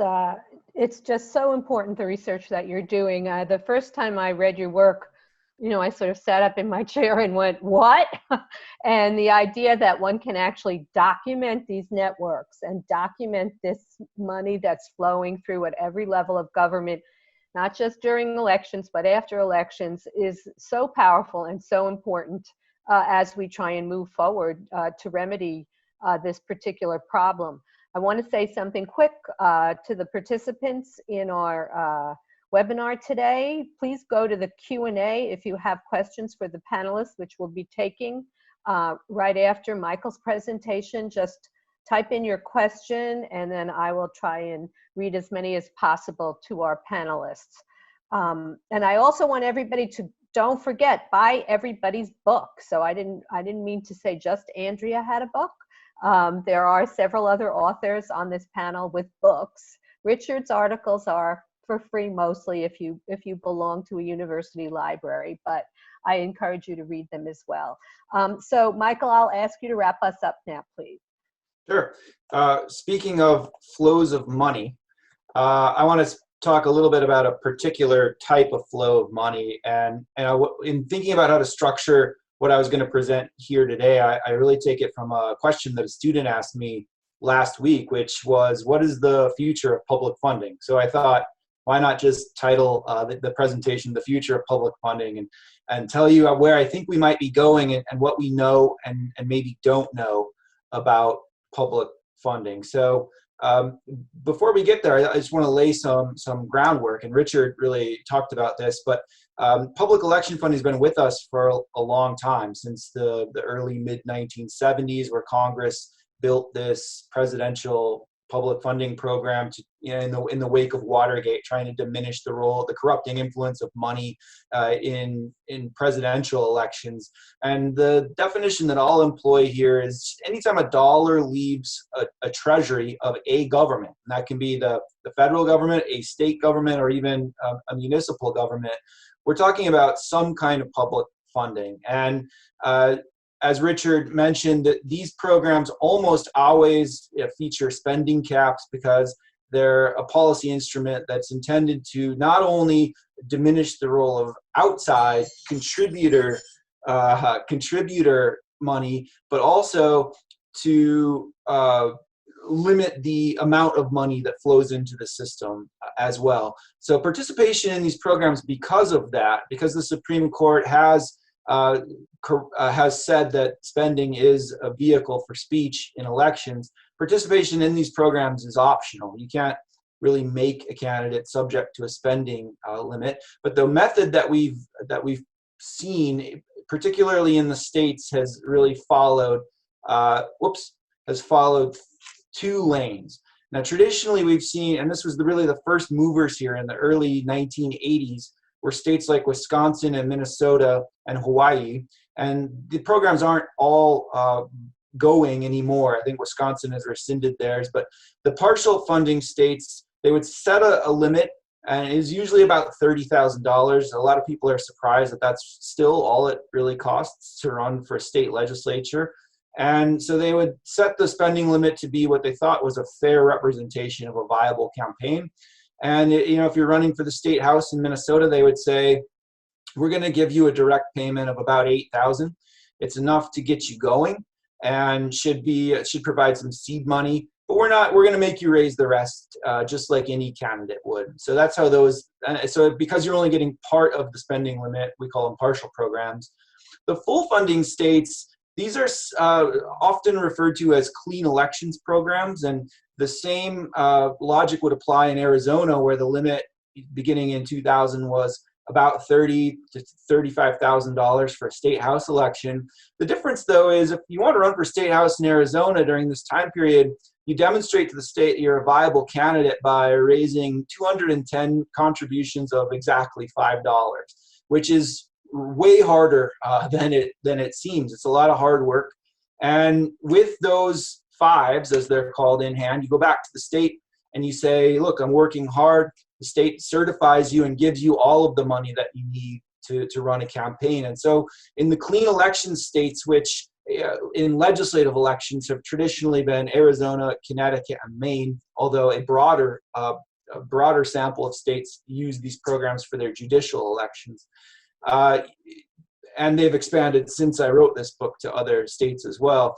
it's just so important, the research that you're doing. The first time I read your work, I sort of sat up in my chair and went, what? And the idea that one can actually document these networks and document this money that's flowing through at every level of government, not just during elections, but after elections, is so powerful and so important as we try and move forward to remedy this particular problem. I want to say something quick to the participants in our webinar today. Please go to the Q&A if you have questions for the panelists, which we'll be taking right after Michael's presentation. Just type in your question, and then I will try and read as many as possible to our panelists. And I also want everybody to, don't forget, buy everybody's book. So I didn't mean to say just Andrea had a book. There are several other authors on this panel with books. Richard's articles are for free mostly if you belong to a university library, but I encourage you to read them as well. So Michael, I'll ask you to wrap us up now, please. Sure. Speaking of flows of money, I want to talk a little bit about a particular type of flow of money. And in thinking about how to structure what I was going to present here today, I really take it from a question that a student asked me last week, which was, what is the future of public funding? So I thought, why not just title the presentation, The Future of Public Funding, and tell you where I think we might be going and what we know and maybe don't know about public funding. So before we get there, I just want to lay some groundwork, and Richard really talked about this, but public election funding has been with us for a long time, since the early mid-1970s, where Congress built this presidential public funding program to, in the wake of Watergate, trying to diminish the corrupting influence of money in presidential elections. And the definition that I'll employ here is anytime a dollar leaves a treasury of a government, and that can be the federal government, a state government, or even a municipal government, we're talking about some kind of public funding. And as Richard mentioned, these programs almost always feature spending caps, because they're a policy instrument that's intended to not only diminish the role of outside contributor money, but also to limit the amount of money that flows into the system as well. So participation in these programs, because of that, because the Supreme Court has said that spending is a vehicle for speech in elections, participation in these programs is optional. You can't really make a candidate subject to a spending limit. But the method that we've seen, particularly in the states, has really followed two lanes. Now, traditionally, we've seen, and this was really the first movers here in the early 1980s, were states like Wisconsin and Minnesota and Hawaii. And the programs aren't all going anymore. I think Wisconsin has rescinded theirs, but the partial funding states, they would set a limit, and it is usually about $30,000. A lot of people are surprised that that's still all it really costs to run for a state legislature. And so they would set the spending limit to be what they thought was a fair representation of a viable campaign. And if you're running for the state house in Minnesota, they would say, we're going to give you a direct payment of about $8,000. It's enough to get you going, and should provide some seed money, but we're going to make you raise the rest, just like any candidate would. So that's how those. So because you're only getting part of the spending limit, we call them partial programs. The full funding states, these are often referred to as clean elections programs, and the same logic would apply in Arizona, where the limit beginning in 2000 was about $30,000 to $35,000 for a state house election. The difference, though, is if you want to run for state house in Arizona during this time period, you demonstrate to the state you're a viable candidate by raising 210 contributions of exactly $5, which is way harder than it seems. It's a lot of hard work. And with those fives, as they're called, in hand, you go back to the state and you say, look, I'm working hard. The state certifies you and gives you all of the money that you need to run a campaign. And so in the clean election states, which in legislative elections have traditionally been Arizona, Connecticut, and Maine, although a broader sample of states use these programs for their judicial elections. And they've expanded since I wrote this book to other states as well.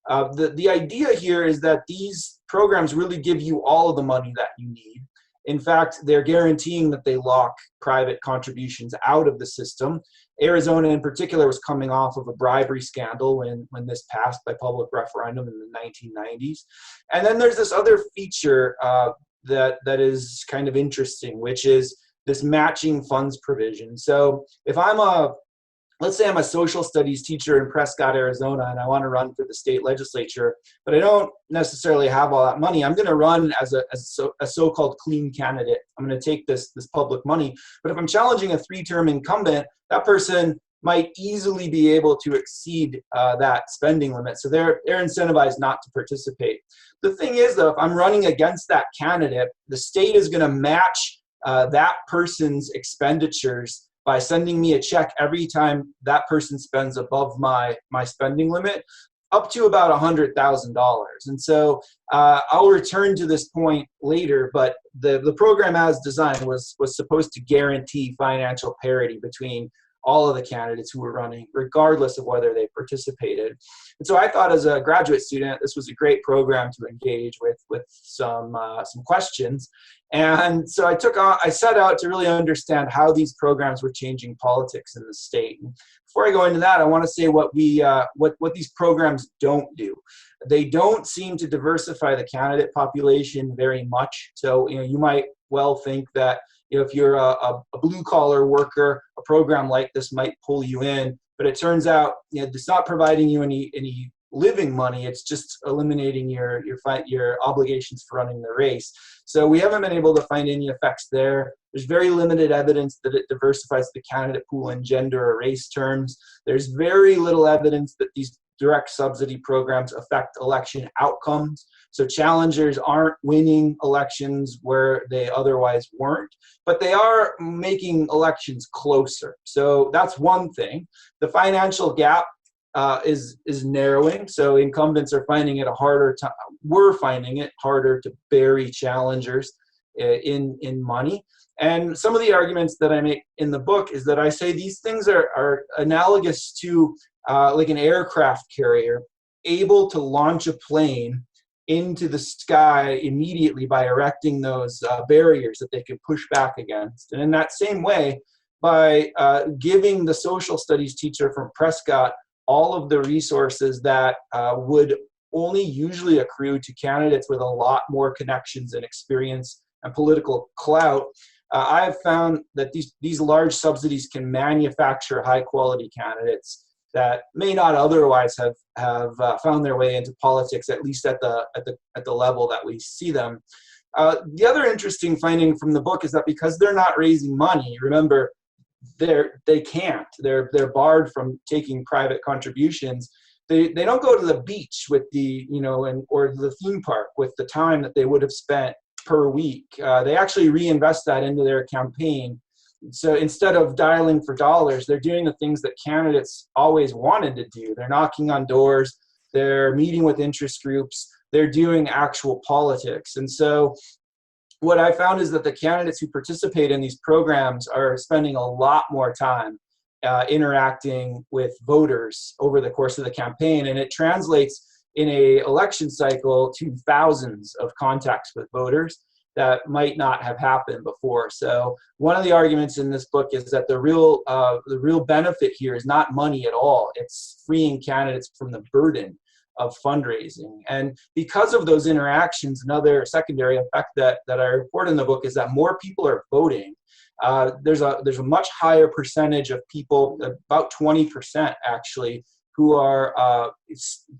The idea here is that these programs really give you all of the money that you need. In fact, they're guaranteeing that they lock private contributions out of the system. Arizona in particular was coming off of a bribery scandal when this passed by public referendum in the 1990s. And then there's this other feature that is kind of interesting, which is this matching funds provision. So if let's say I'm a social studies teacher in Prescott, Arizona, and I want to run for the state legislature, but I don't necessarily have all that money. I'm going to run as a so-called clean candidate. I'm going to take this public money. But if I'm challenging a 3-term incumbent, that person might easily be able to exceed that spending limit. So they're incentivized not to participate. The thing is, though, if I'm running against that candidate, the state is going to match that person's expenditures by sending me a check every time that person spends above my spending limit, up to about $100,000. And so I'll return to this point later, but the program as designed was supposed to guarantee financial parity between all of the candidates who were running, regardless of whether they participated. And so I thought, as a graduate student, this was a great program to engage with some questions. And so I set out to really understand how these programs were changing politics in the state. And before I go into that, I want to say what these programs don't do. They don't seem to diversify the candidate population very much. So you might well think that if you're a blue-collar worker, a program like this might pull you in, but it turns out it's not providing you any living money. It's just eliminating your obligations for running the race. So we haven't been able to find any effects there. There's very limited evidence that it diversifies the candidate pool in gender or race terms. There's very little evidence that these direct subsidy programs affect election outcomes. So challengers aren't winning elections where they otherwise weren't, but they are making elections closer. So that's one thing. The financial gap is narrowing. So incumbents are finding it we're finding it harder to bury challengers in money. And some of the arguments that I make in the book is that I say these things are analogous to like an aircraft carrier able to launch a plane into the sky immediately by erecting those barriers that they can push back against. And in that same way, by giving the social studies teacher from Prescott all of the resources that would only usually accrue to candidates with a lot more connections and experience and political clout, I have found that these large subsidies can manufacture high quality candidates that may not otherwise have found their way into politics, at least at the level that we see them. The other interesting finding from the book is that because they're not raising money, remember, they can't. They're barred from taking private contributions. They don't go to the beach with or the theme park with the time that they would have spent per week. They actually reinvest that into their campaign. So instead of dialing for dollars, they're doing the things that candidates always wanted to do. They're knocking on doors, they're meeting with interest groups, they're doing actual politics. And so what I found is that the candidates who participate in these programs are spending a lot more time interacting with voters over the course of the campaign. And it translates in a election cycle to thousands of contacts with voters that might not have happened before. So one of the arguments in this book is that the real benefit here is not money at all. It's freeing candidates from the burden of fundraising. And because of those interactions, another secondary effect that I report in the book is that more people are voting. There's a much higher percentage of people, about 20% actually, who are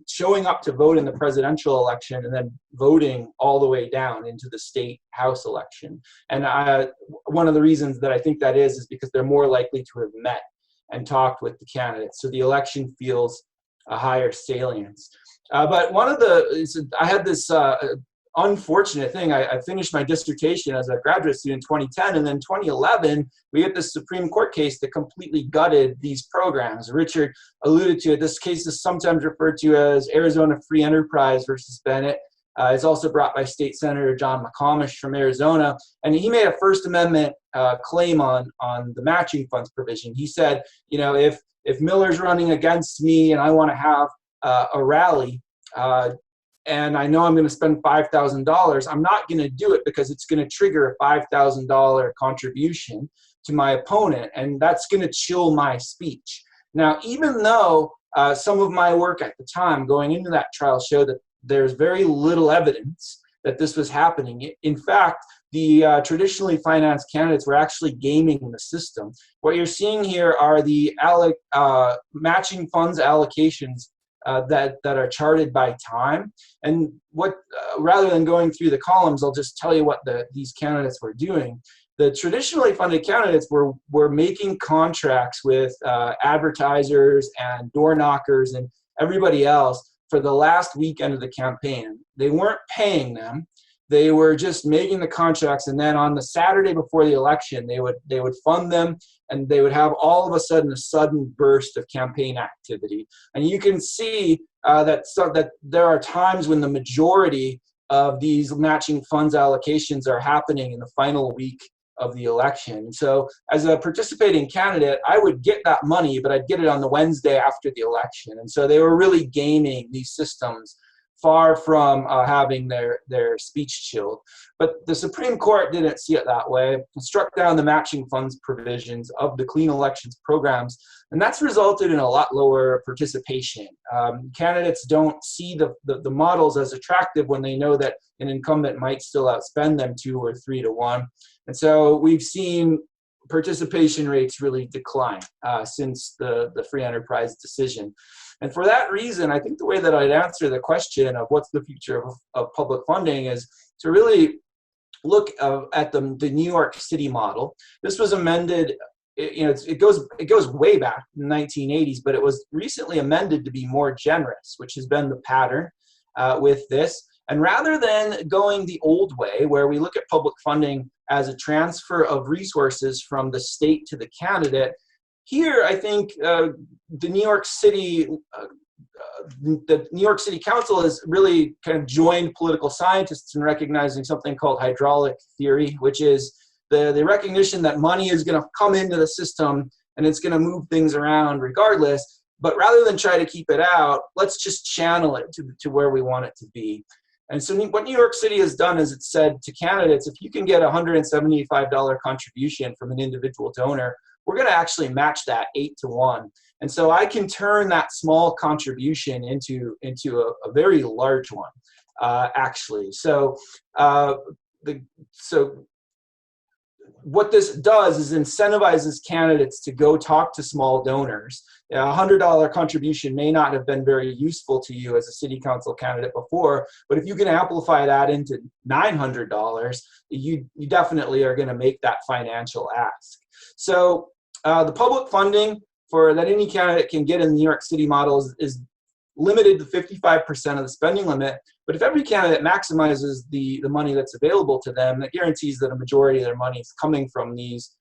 showing up to vote in the presidential election and then voting all the way down into the state house election. And one of the reasons that I think that is because they're more likely to have met and talked with the candidates. So the election feels a higher salience. But I had this unfortunate thing. I finished my dissertation as a graduate student in 2010, and then 2011, we had this Supreme Court case that completely gutted these programs. Richard alluded to it. This case is sometimes referred to as Arizona Free Enterprise versus Bennett. It's also brought by State Senator John McComish from Arizona, and he made a First Amendment claim on the matching funds provision. He said, if Miller's running against me and I want to have a rally, and I know I'm going to spend $5,000, I'm not going to do it because it's going to trigger a $5,000 contribution to my opponent, and that's going to chill my speech. Now, even though some of my work at the time going into that trial showed that there's very little evidence that this was happening. In fact, the traditionally financed candidates were actually gaming the system. What you're seeing here are the matching funds allocations that are charted by time. And rather than going through the columns, I'll just tell you what these candidates were doing. The traditionally funded candidates were making contracts with advertisers and door knockers and everybody else for the last weekend of the campaign. They weren't paying them. They were just making the contracts, and then on the Saturday before the election, they would fund them, and they would have all of a sudden burst of campaign activity. And you can see that there are times when the majority of these matching funds allocations are happening in the final week of the election. So as a participating candidate, I would get that money, but I'd get it on the Wednesday after the election. And so they were really gaming these systems, far from having their speech chilled. But the Supreme Court didn't see it that way. It struck down the matching funds provisions of the clean elections programs, and that's resulted in a lot lower participation. Candidates don't see the models as attractive when they know that an incumbent might still outspend them 2 or 3 to 1. And so we've seen participation rates really decline since the free enterprise decision. And for that reason, I think the way that I'd answer the question of what's the future of public funding is to really look at the New York City model. This was amended, it goes way back in the 1980s, but it was recently amended to be more generous, which has been the pattern with this. And rather than going the old way, where we look at public funding as a transfer of resources from the state to the candidate, here I think the New York City Council has really kind of joined political scientists in recognizing something called hydraulic theory, which is the recognition that money is going to come into the system and it's going to move things around regardless. But rather than try to keep it out, let's just channel it to where we want it to be. And so what New York City has done is it said to candidates, if you can get a $175 contribution from an individual donor, we're going to actually match that 8 to 1. And so I can turn that small contribution into a very large one, actually. So what this does is incentivizes candidates to go talk to small donors. A $100 contribution may not have been very useful to you as a city council candidate before, but if you can amplify that into $900, you definitely are going to make that financial ask. So the public funding that any candidate can get in the New York City model is limited to 55% of the spending limit. But if every candidate maximizes the money that's available to them, that guarantees that a majority of their money is coming from these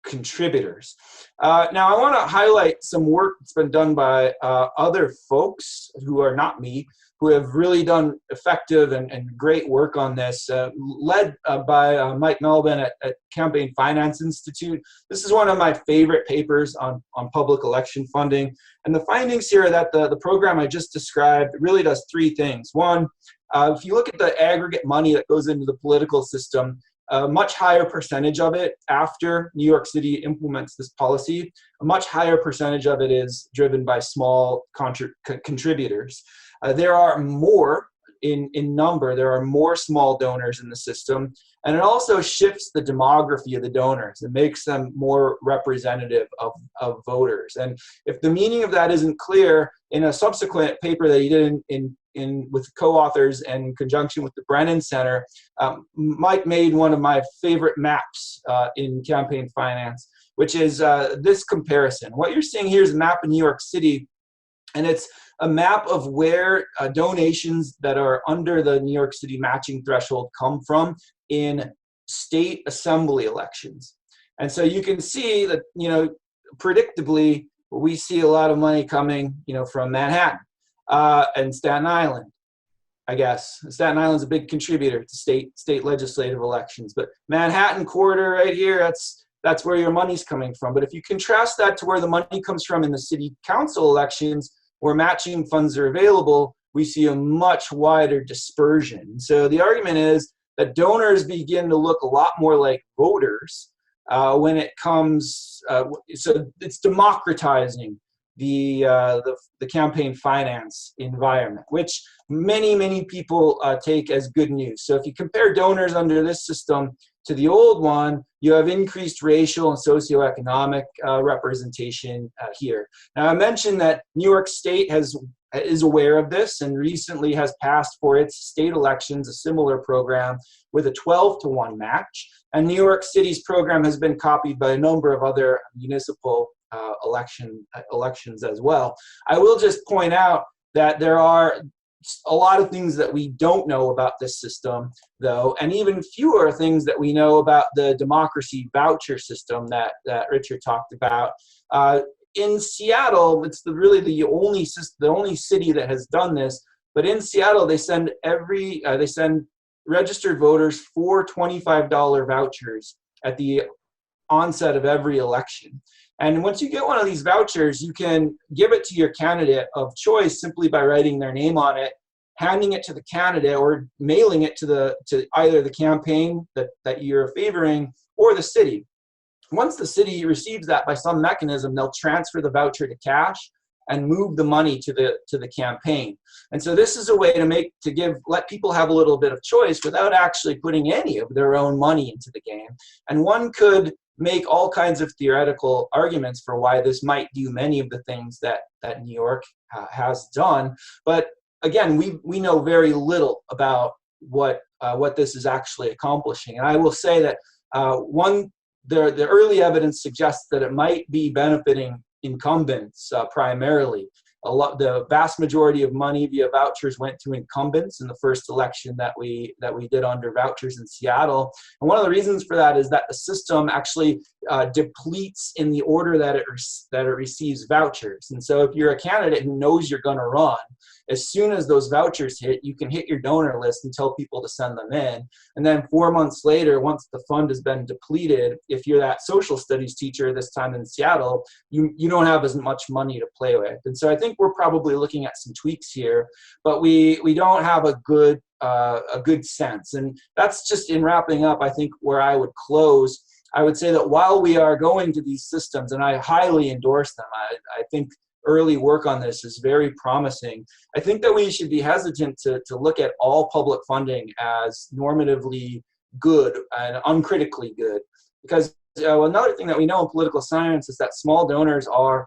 contributors. Now, I want to highlight some work that's been done by other folks who are not me, who have really done effective and great work on this, led by Mike Melvin at Campaign Finance Institute. This is one of my favorite papers on public election funding. And the findings here are that the program I just described really does 3 things. One, if you look at the aggregate money that goes into the political system, a much higher percentage of it after New York City implements this policy, a much higher percentage of it is driven by small contributors. There are more in number, there are more small donors in the system, and it also shifts the demography of the donors and makes them more representative of voters. And if the meaning of that isn't clear, in a subsequent paper that he did with co-authors and in conjunction with the Brennan Center, Mike made one of my favorite maps in campaign finance, which is this comparison. What you're seeing here is a map of New York City, and it's a map of where donations that are under the New York City matching threshold come from in state assembly elections. And so you can see that, predictably, we see a lot of money coming, from Manhattan and Staten Island. I guess Staten Island's a big contributor to state legislative elections, but Manhattan quarter right here, that's where your money's coming from. But if you contrast that to where the money comes from in the city council elections, where matching funds are available, we see a much wider dispersion. So the argument is that donors begin to look a lot more like voters when it comes. So it's democratizing the campaign finance environment, which many people take as good news. So if you compare donors under this system to the old one, you have increased racial and socioeconomic representation here. Now, I mentioned that New York State is aware of this and recently has passed for its state elections a similar program with a 12-to-1 match. And New York City's program has been copied by a number of other municipal elections as well. I will just point out that there are a lot of things that we don't know about this system, though, and even fewer things that we know about the democracy voucher system that Richard talked about. In Seattle, it's really the only city that has done this. But in Seattle, they send registered voters 4 $25 vouchers at the onset of every election. And once you get one of these vouchers, you can give it to your candidate of choice simply by writing their name on it, handing it to the candidate, or mailing it to either the campaign that you're favoring or the city. Once the city receives that by some mechanism, they'll transfer the voucher to cash and move the money to the campaign. And so this is a way let people have a little bit of choice without actually putting any of their own money into the game. And one could make all kinds of theoretical arguments for why this might do many of the things that New York has done. But again, we know very little about what this is actually accomplishing. And I will say that the early evidence suggests that it might be benefiting incumbents primarily. The vast majority of money via vouchers went to incumbents in the first election that we did under vouchers in Seattle. And one of the reasons for that is that the system actually depletes in the order that it receives vouchers. And so if you're a candidate who knows you're going to run, as soon as those vouchers hit, you can hit your donor list and tell people to send them in. And then 4 months later, once the fund has been depleted, if you're that social studies teacher, this time in Seattle, you don't have as much money to play with. And so I think we're probably looking at some tweaks here, but we don't have a good sense. And that's just in wrapping up, I think, where I would close. I would say that while we are going to these systems, and I highly endorse them, I think early work on this is very promising. I think that we should be hesitant to look at all public funding as normatively good and uncritically good, because another thing that we know in political science is that small donors are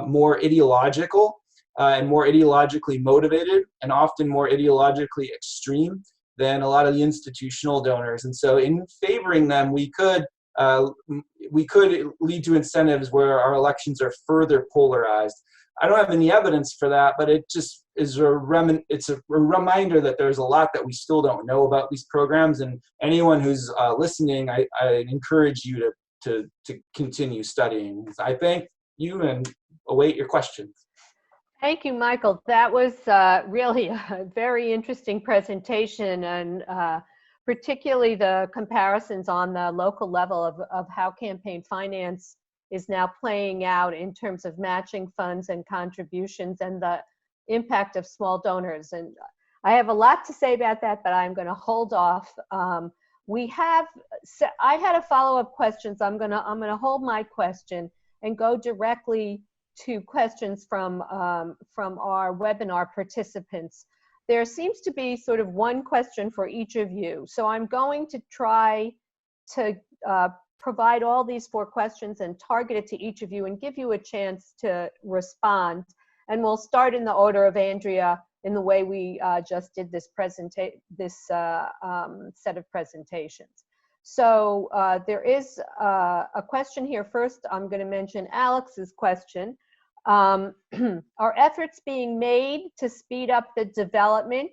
more ideological and more ideologically motivated, and often more ideologically extreme than a lot of the institutional donors. And so in favoring them, we could lead to incentives where our elections are further polarized. I don't have any evidence for that, but it just is it's a reminder that there's a lot that we still don't know about these programs. And anyone who's listening, I encourage you to continue studying. I thank you and await your questions. Thank you, Michael. That was really a very interesting presentation, and particularly the comparisons on the local level of how campaign finance is now playing out in terms of matching funds and contributions and the impact of small donors. And I have a lot to say about that, but I'm going to hold off. I had a follow-up questions. I'm going to hold my question and go directly to questions from our webinar participants. There seems to be sort of one question for each of you. So I'm going to try to provide all these 4 questions and target it to each of you and give you a chance to respond. And we'll start in the order of Andrea in the way we just did this set of presentations. So there is a question here. First, I'm going to mention Alex's question. Are efforts being made to speed up the development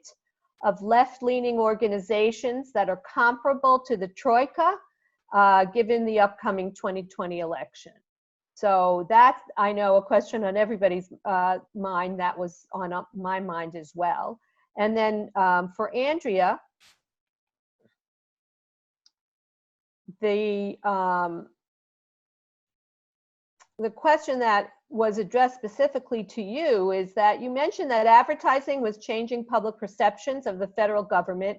of left-leaning organizations that are comparable to the Troika, given the upcoming 2020 election? So that's, I know, a question on everybody's mind. That was on my mind as well. And then for Andrea, the question that was addressed specifically to you is that you mentioned that advertising was changing public perceptions of the federal government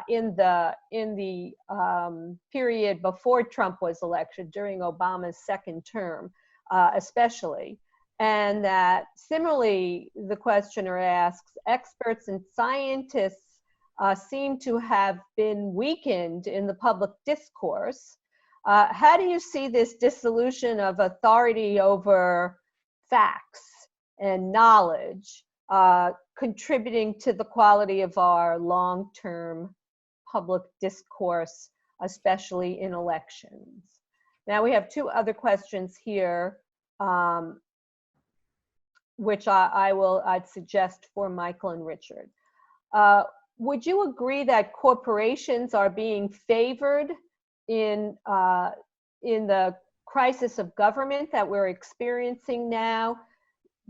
in the period before Trump was elected, during Obama's second term, especially. And that similarly, the questioner asks, experts and scientists seem to have been weakened in the public discourse. How do you see this dissolution of authority over facts and knowledge contributing to the quality of our long-term public discourse, especially in elections? Now we have two other questions here, which I'd suggest for Michael and Richard. Would you agree that corporations are being favored in the crisis of government that we're experiencing now,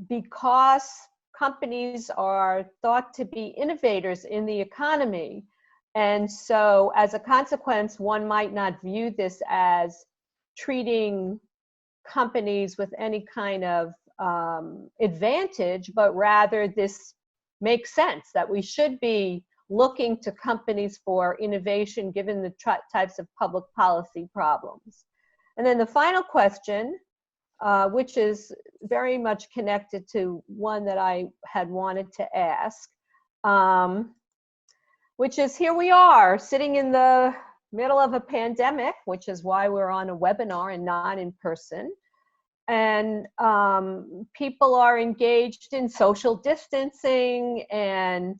because companies are thought to be innovators in the economy? And so as a consequence, one might not view this as treating companies with any kind of advantage, but rather this makes sense that we should be looking to companies for innovation given the types of public policy problems. And then the final question, which is very much connected to one that I had wanted to ask, which is, here we are sitting in the middle of a pandemic, which is why we're on a webinar and not in person. And people are engaged in social distancing and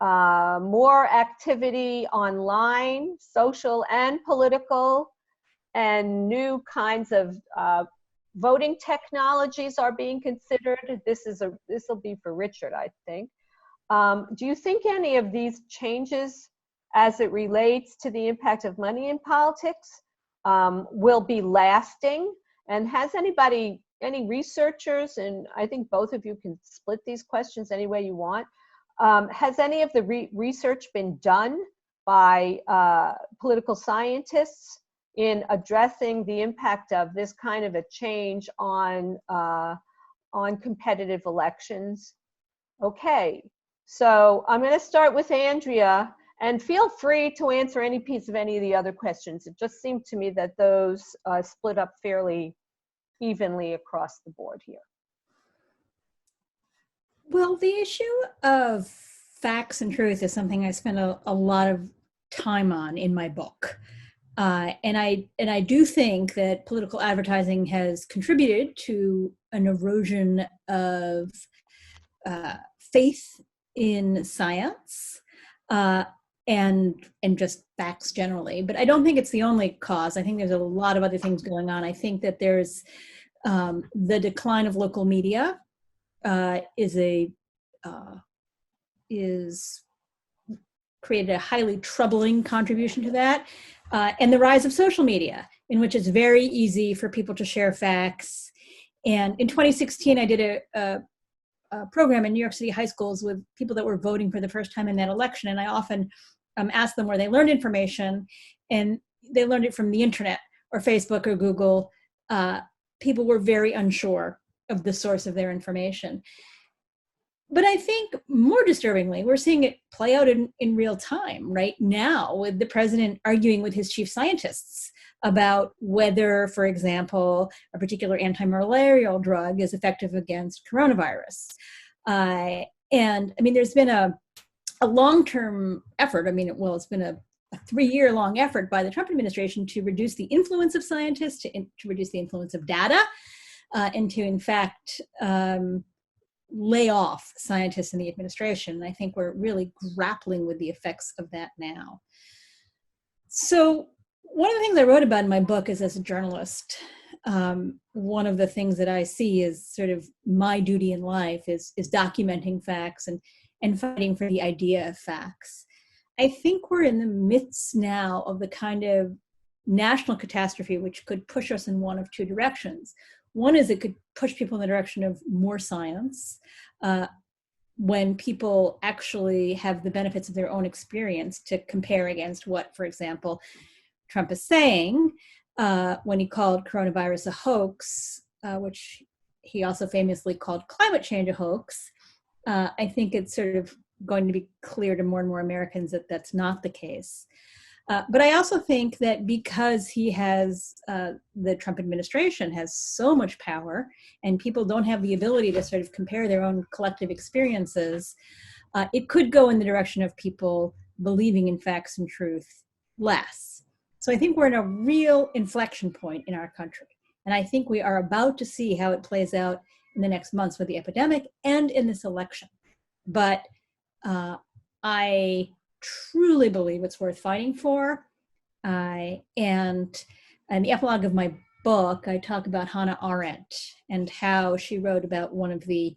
more activity online, social and political, and new kinds of voting technologies are being considered. This will be for Richard, I think. Do you think any of these changes, as it relates to the impact of money in politics, will be lasting? And has anybody, any researchers, and I think both of you can split these questions any way you want, has any of the research been done by political scientists in addressing the impact of this kind of a change on competitive elections? Okay, so I'm going to start with Andrea, and feel free to answer any piece of any of the other questions. It just seemed to me that those split up fairly evenly across the board here. Well, the issue of facts and truth is something I spent a lot of time on in my book. And I do think that political advertising has contributed to an erosion of faith in science and just facts generally. But I don't think it's the only cause. I think there's a lot of other things going on. I think that there's the decline of local media is created a highly troubling contribution to that, and the rise of social media, in which it's very easy for people to share facts. And in 2016, I did a program in New York City high schools with people that were voting for the first time in that election, and I often asked them where they learned information, and they learned it from the internet or Facebook or Google. People were very unsure of the source of their information. But I think more disturbingly, we're seeing it play out in real time right now, with the president arguing with his chief scientists about whether, for example, a particular anti-malarial drug is effective against coronavirus. And I mean, there's been a long-term effort. I mean, well, it's been a 3-year-long effort by the Trump administration to reduce the influence of scientists, to reduce the influence of data, and to, in fact, lay off scientists in the administration. And I think we're really grappling with the effects of that now. So One of the things I wrote about in my book is, as a journalist, one of the things that I see as sort of my duty in life is documenting facts and fighting for the idea of facts. I think we're in the midst now of the kind of national catastrophe which could push us in one of two directions. One is it could push people in the direction of more science, when people actually have the benefits of their own experience to compare against what, for example, Trump is saying when he called coronavirus a hoax, which he also famously called climate change a hoax. I think it's sort of going to be clear to more and more Americans that that's not the case. But I also think that because he has, the Trump administration has so much power and people don't have the ability to sort of compare their own collective experiences, it could go in the direction of people believing in facts and truth less. So I think we're in a real inflection point in our country. And I think we are about to see how it plays out in the next months with the epidemic and in this election. But I truly believe it's worth fighting for. And in the epilogue of my book, I talk about Hannah Arendt and how she wrote about one of the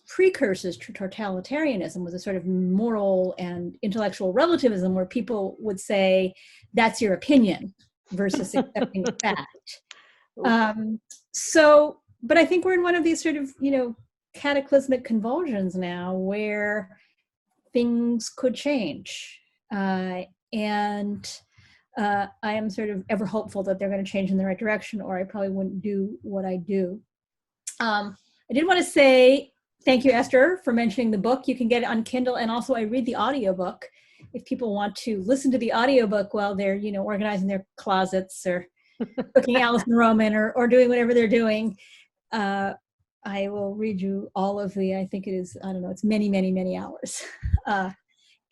precursors to totalitarianism was a sort of moral and intellectual relativism where people would say, that's your opinion versus accepting fact. But I think we're in one of these sort of, cataclysmic convulsions now where things could change. I am sort of ever hopeful that they're going to change in the right direction, or I probably wouldn't do what I do. I did want to say thank you, Esther, for mentioning the book. You can get it on Kindle, and also I read the audiobook if people want to listen to the audiobook while they're, organizing their closets or cooking Alison Roman or doing whatever they're doing. I will read you all of I think it is, I don't know, it's many, many, many hours. I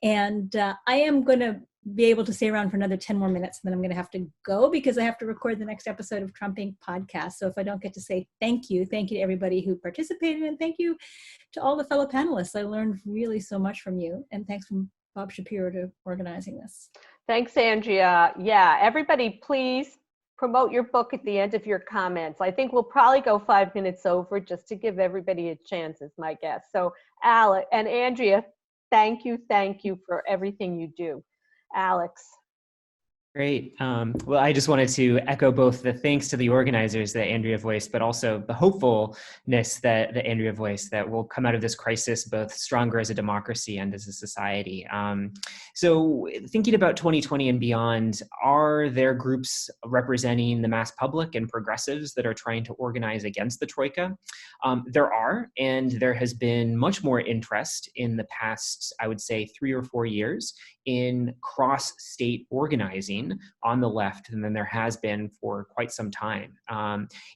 am going to be able to stay around for another 10 more minutes, and then I'm going to have to go because I have to record the next episode of Trump Inc. podcast. So if I don't get to say thank you to everybody who participated, and thank you to all the fellow panelists. I learned really so much from you, and thanks from Bob Shapiro to organizing this. Thanks, Andrea. Yeah, everybody, please promote your book at the end of your comments. I think we'll probably go 5 minutes over just to give everybody a chance, is my guess. So Alec and Andrea, thank you for everything you do. Alex. Great. Well, I just wanted to echo both the thanks to the organizers that Andrea voiced, but also the hopefulness that Andrea voiced, that we'll come out of this crisis both stronger as a democracy and as a society. So thinking about 2020 and beyond, are there groups representing the mass public and progressives that are trying to organize against the Troika? There are, and there has been much more interest in the past, I would say, 3 or 4 years in cross-state organizing on the left than there has been for quite some time.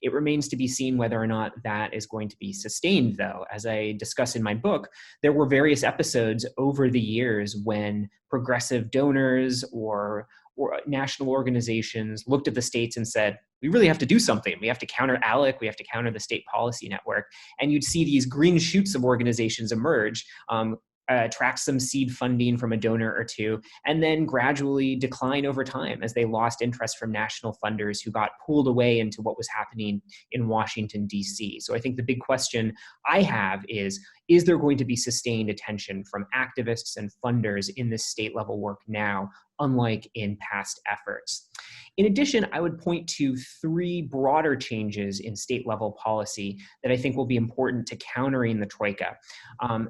It remains to be seen whether or not that is going to be sustained, though. As I discuss in my book, there were various episodes over the years when progressive donors or national organizations looked at the states and said, we really have to do something. We have to counter ALEC. We have to counter the state policy network. And you'd see these green shoots of organizations emerge, attract some seed funding from a donor or two, and then gradually decline over time as they lost interest from national funders who got pulled away into what was happening in Washington, D.C. So I think the big question I have is there going to be sustained attention from activists and funders in this state level work now, unlike in past efforts? In addition, I would point to 3 broader changes in state level policy that I think will be important to countering the Troika.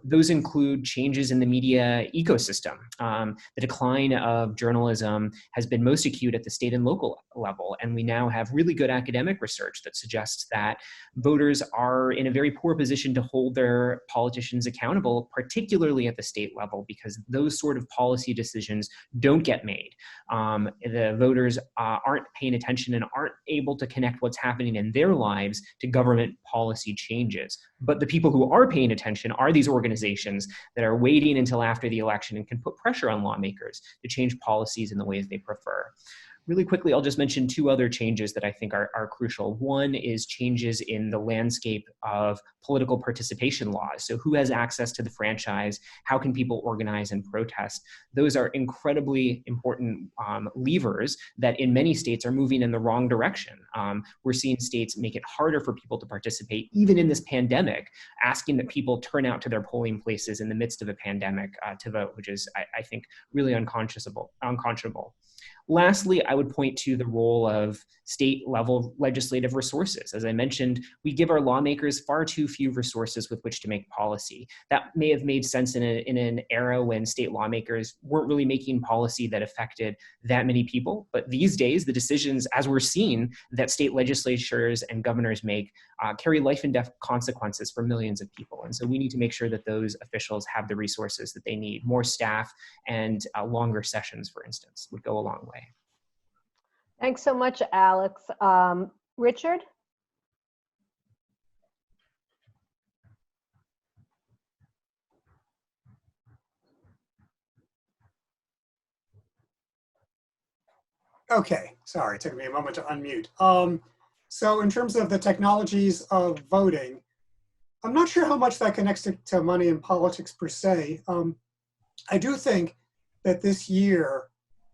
Those include changes in the media ecosystem. The decline of journalism has been most acute at the state and local level, and we now have really good academic research that suggests that voters are in a very poor position to hold their politicians accountable, particularly at the state level, because those sort of policy decisions don't get made. The voters aren't paying attention and aren't able to connect what's happening in their lives to government policy changes. But the people who are paying attention are these organizations that are waiting until after the election and can put pressure on lawmakers to change policies in the ways they prefer. Really quickly, I'll just mention two other changes that I think are crucial. One is changes in the landscape of political participation laws. So who has access to the franchise? How can people organize and protest? Those are incredibly important levers that in many states are moving in the wrong direction. We're seeing states make it harder for people to participate, even in this pandemic, asking that people turn out to their polling places in the midst of a pandemic to vote, which is, I think, really unconscionable. Lastly, I would point to the role of state-level legislative resources. As I mentioned, we give our lawmakers far too few resources with which to make policy. That may have made sense in an era when state lawmakers weren't really making policy that affected that many people. But these days, the decisions, as we're seeing, that state legislatures and governors make carry life and death consequences for millions of people. And so we need to make sure that those officials have the resources that they need. More staff and longer sessions, for instance, would go a long way. Thanks so much, Alex. Richard? Okay, sorry, it took me a moment to unmute. So in terms of the technologies of voting, I'm not sure how much that connects to money and politics per se. I do think that this year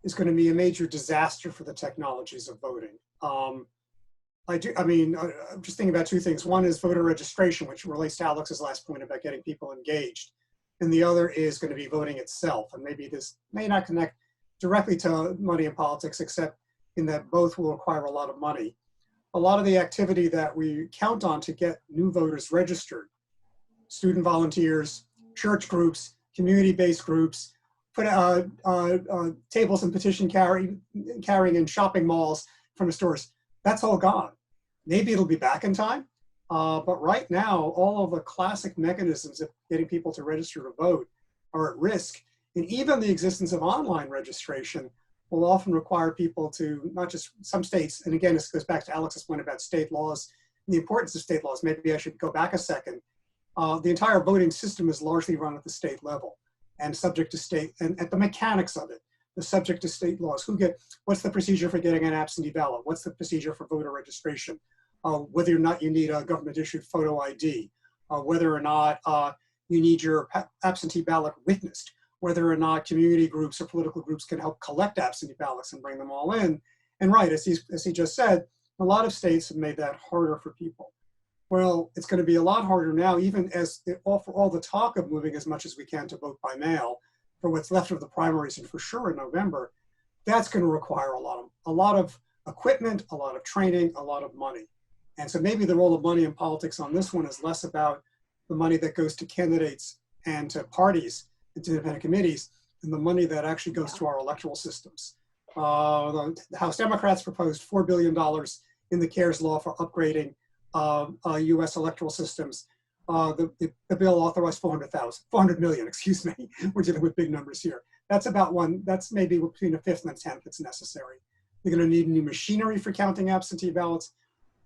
is going to be a major disaster for the technologies of voting. I'm just thinking about two things. One is voter registration, which relates to Alex's last point about getting people engaged. And the other is going to be voting itself. And maybe this may not connect directly to money and politics, except in that both will require a lot of money. A lot of the activity that we count on to get new voters registered, student volunteers, church groups, community-based groups, put tables and petition carrying in shopping malls from the stores, that's all gone. Maybe it'll be back in time, but right now, all of the classic mechanisms of getting people to register to vote are at risk. And even the existence of online registration will often require people to, not just some states, and again, this goes back to Alex's point about state laws and the importance of state laws. Maybe I should go back a second. The entire voting system is largely run at the state level and subject to state, and at the mechanics of it, the subject to state laws. What's the procedure for getting an absentee ballot? What's the procedure for voter registration? Whether or not you need a government issued photo ID, whether or not you need your absentee ballot witnessed, whether or not community groups or political groups can help collect absentee ballots and bring them all in. And right, as he just said, a lot of states have made that harder for people. Well, it's going to be a lot harder now, even for all the talk of moving as much as we can to vote by mail for what's left of the primaries and for sure in November. That's going to require a lot of equipment, a lot of training, a lot of money. And so maybe the role of money in politics on this one is less about the money that goes to candidates and to parties and to independent committees and the money that actually goes to our electoral systems. The House Democrats proposed $4 billion in the CARES law for upgrading US electoral systems. The bill authorized $400 million, excuse me. We're dealing with big numbers here. That's maybe between a fifth and a tenth that's necessary. They're going to need new machinery for counting absentee ballots.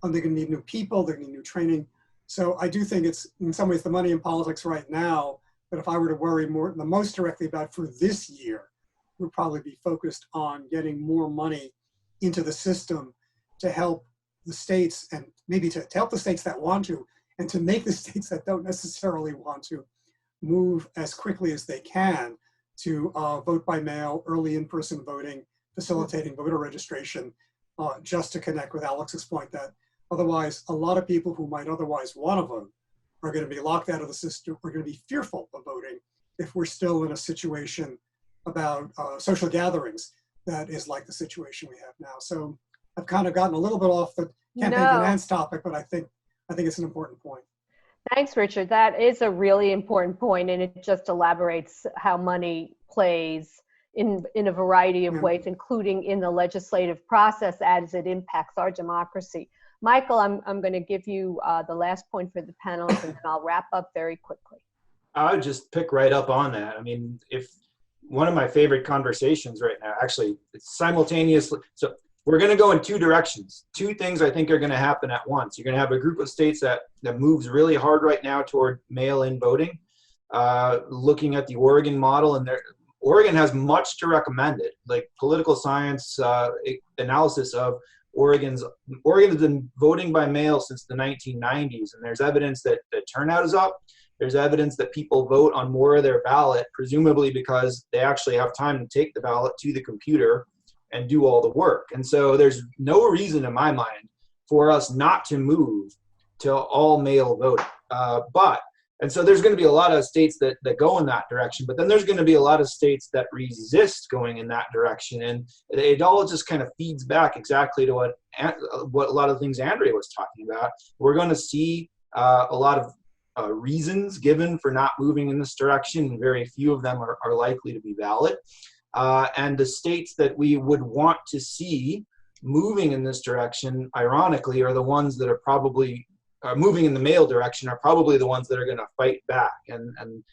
They're going to need new people. They're going to need new training. So I do think it's, in some ways, the money in politics right now, but if I were to worry the most directly about for this year, would probably be focused on getting more money into the system to help the states, and maybe to help the states that want to, and to make the states that don't necessarily want to move as quickly as they can to vote by mail, early in-person voting, facilitating voter registration, just to connect with Alex's point that otherwise a lot of people who might otherwise want to vote are going to be locked out of the system, are going to be fearful of voting if we're still in a situation about social gatherings that is like the situation we have now. So I've kind of gotten a little bit off the campaign finance topic, but I think it's an important point. Thanks, Richard. That is a really important point, and it just elaborates how money plays in a variety of ways, including in the legislative process as it impacts our democracy. Michael, I'm going to give you the last point for the panelists, and then I'll wrap up very quickly. I would just pick right up on that. I mean, if one of my favorite conversations right now, actually, it's simultaneously. So we're going to go in two directions. Two things I think are going to happen at once. You're going to have a group of states that moves really hard right now toward mail-in voting, looking at the Oregon model, and Oregon has much to recommend it. Like political science analysis of Oregon has been voting by mail since the 1990s, and there's evidence that the turnout is up. There's evidence that people vote on more of their ballot, presumably because they actually have time to take the ballot to the computer and do all the work. And so there's no reason in my mind for us not to move to all mail voting. And so there's going to be a lot of states that go in that direction, but then there's going to be a lot of states that resist going in that direction. And it all just kind of feeds back exactly to what a lot of the things Andrea was talking about. We're going to see a lot of reasons given for not moving in this direction, and very few of them are likely to be valid. And the states that we would want to see moving in this direction, ironically, are the ones that are probably moving in the mail direction, are probably the ones that are going to fight back. And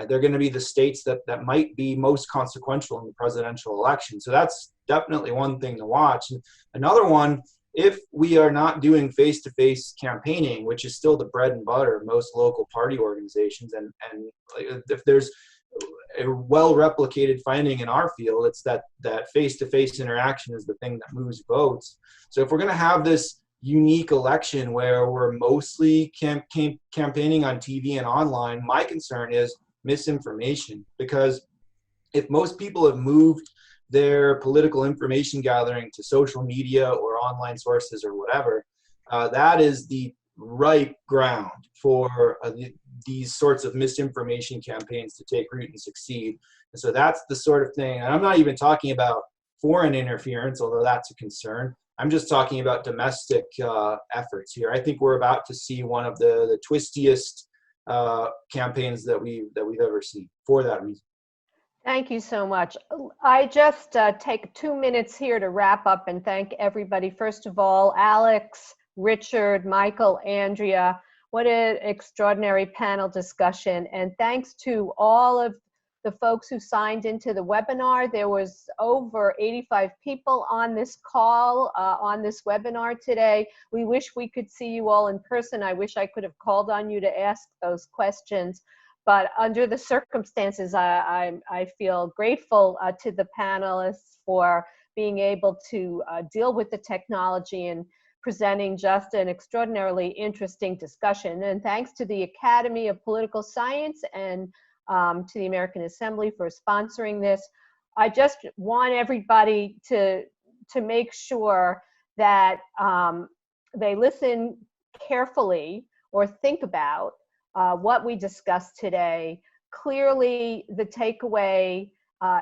they're going to be the states that might be most consequential in the presidential election. So that's definitely one thing to watch. And another one, if we are not doing face-to-face campaigning, which is still the bread and butter of most local party organizations, and if there's a well-replicated finding in our field, it's that face-to-face interaction is the thing that moves votes. So if we're going to have this unique election where we're mostly campaigning on TV and online, my concern is misinformation, because if most people have moved their political information gathering to social media or online sources or whatever, that is the ripe ground for these sorts of misinformation campaigns to take root and succeed. And so that's the sort of thing, and I'm not even talking about foreign interference, although that's a concern. I'm just talking about domestic efforts here. I think we're about to see one of the twistiest campaigns that we've ever seen for that reason. Thank you so much. I just take 2 minutes here to wrap up and thank everybody. First of all, Alex, Richard, Michael, Andrea, what an extraordinary panel discussion. And thanks to all of the folks who signed into the webinar. There was over 85 people on this call, on this webinar today. We wish we could see you all in person. I wish I could have called on you to ask those questions. But under the circumstances, I feel grateful to the panelists for being able to deal with the technology and presenting just an extraordinarily interesting discussion. And thanks to the Academy of Political Science and to the American Assembly for sponsoring this. I just want everybody to make sure that they listen carefully or think about what we discussed today. Clearly, the takeaway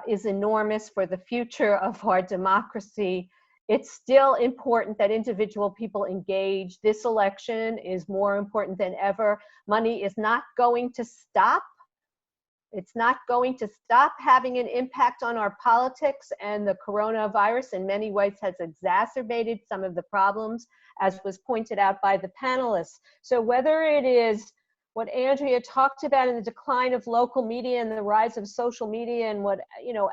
is enormous for the future of our democracy. It's still important that individual people engage. This election is more important than ever. Money is not going to stop. It's not going to stop having an impact on our politics, and the coronavirus in many ways has exacerbated some of the problems, as was pointed out by the panelists. So whether it is what Andrea talked about in the decline of local media and the rise of social media, and what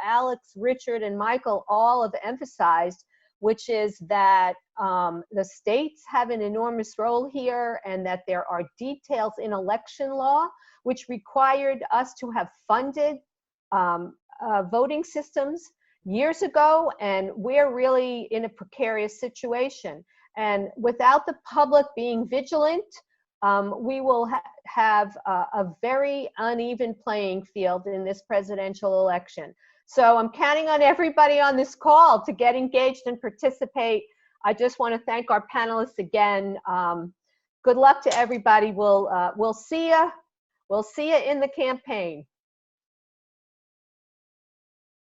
Alex, Richard, and Michael all have emphasized, which is that the states have an enormous role here, and that there are details in election law which required us to have funded voting systems years ago, and we're really in a precarious situation. And without the public being vigilant, we will have a very uneven playing field in this presidential election. So I'm counting on everybody on this call to get engaged and participate. I just want to thank our panelists again. Good luck to everybody. We'll see you. We'll see you in the campaign.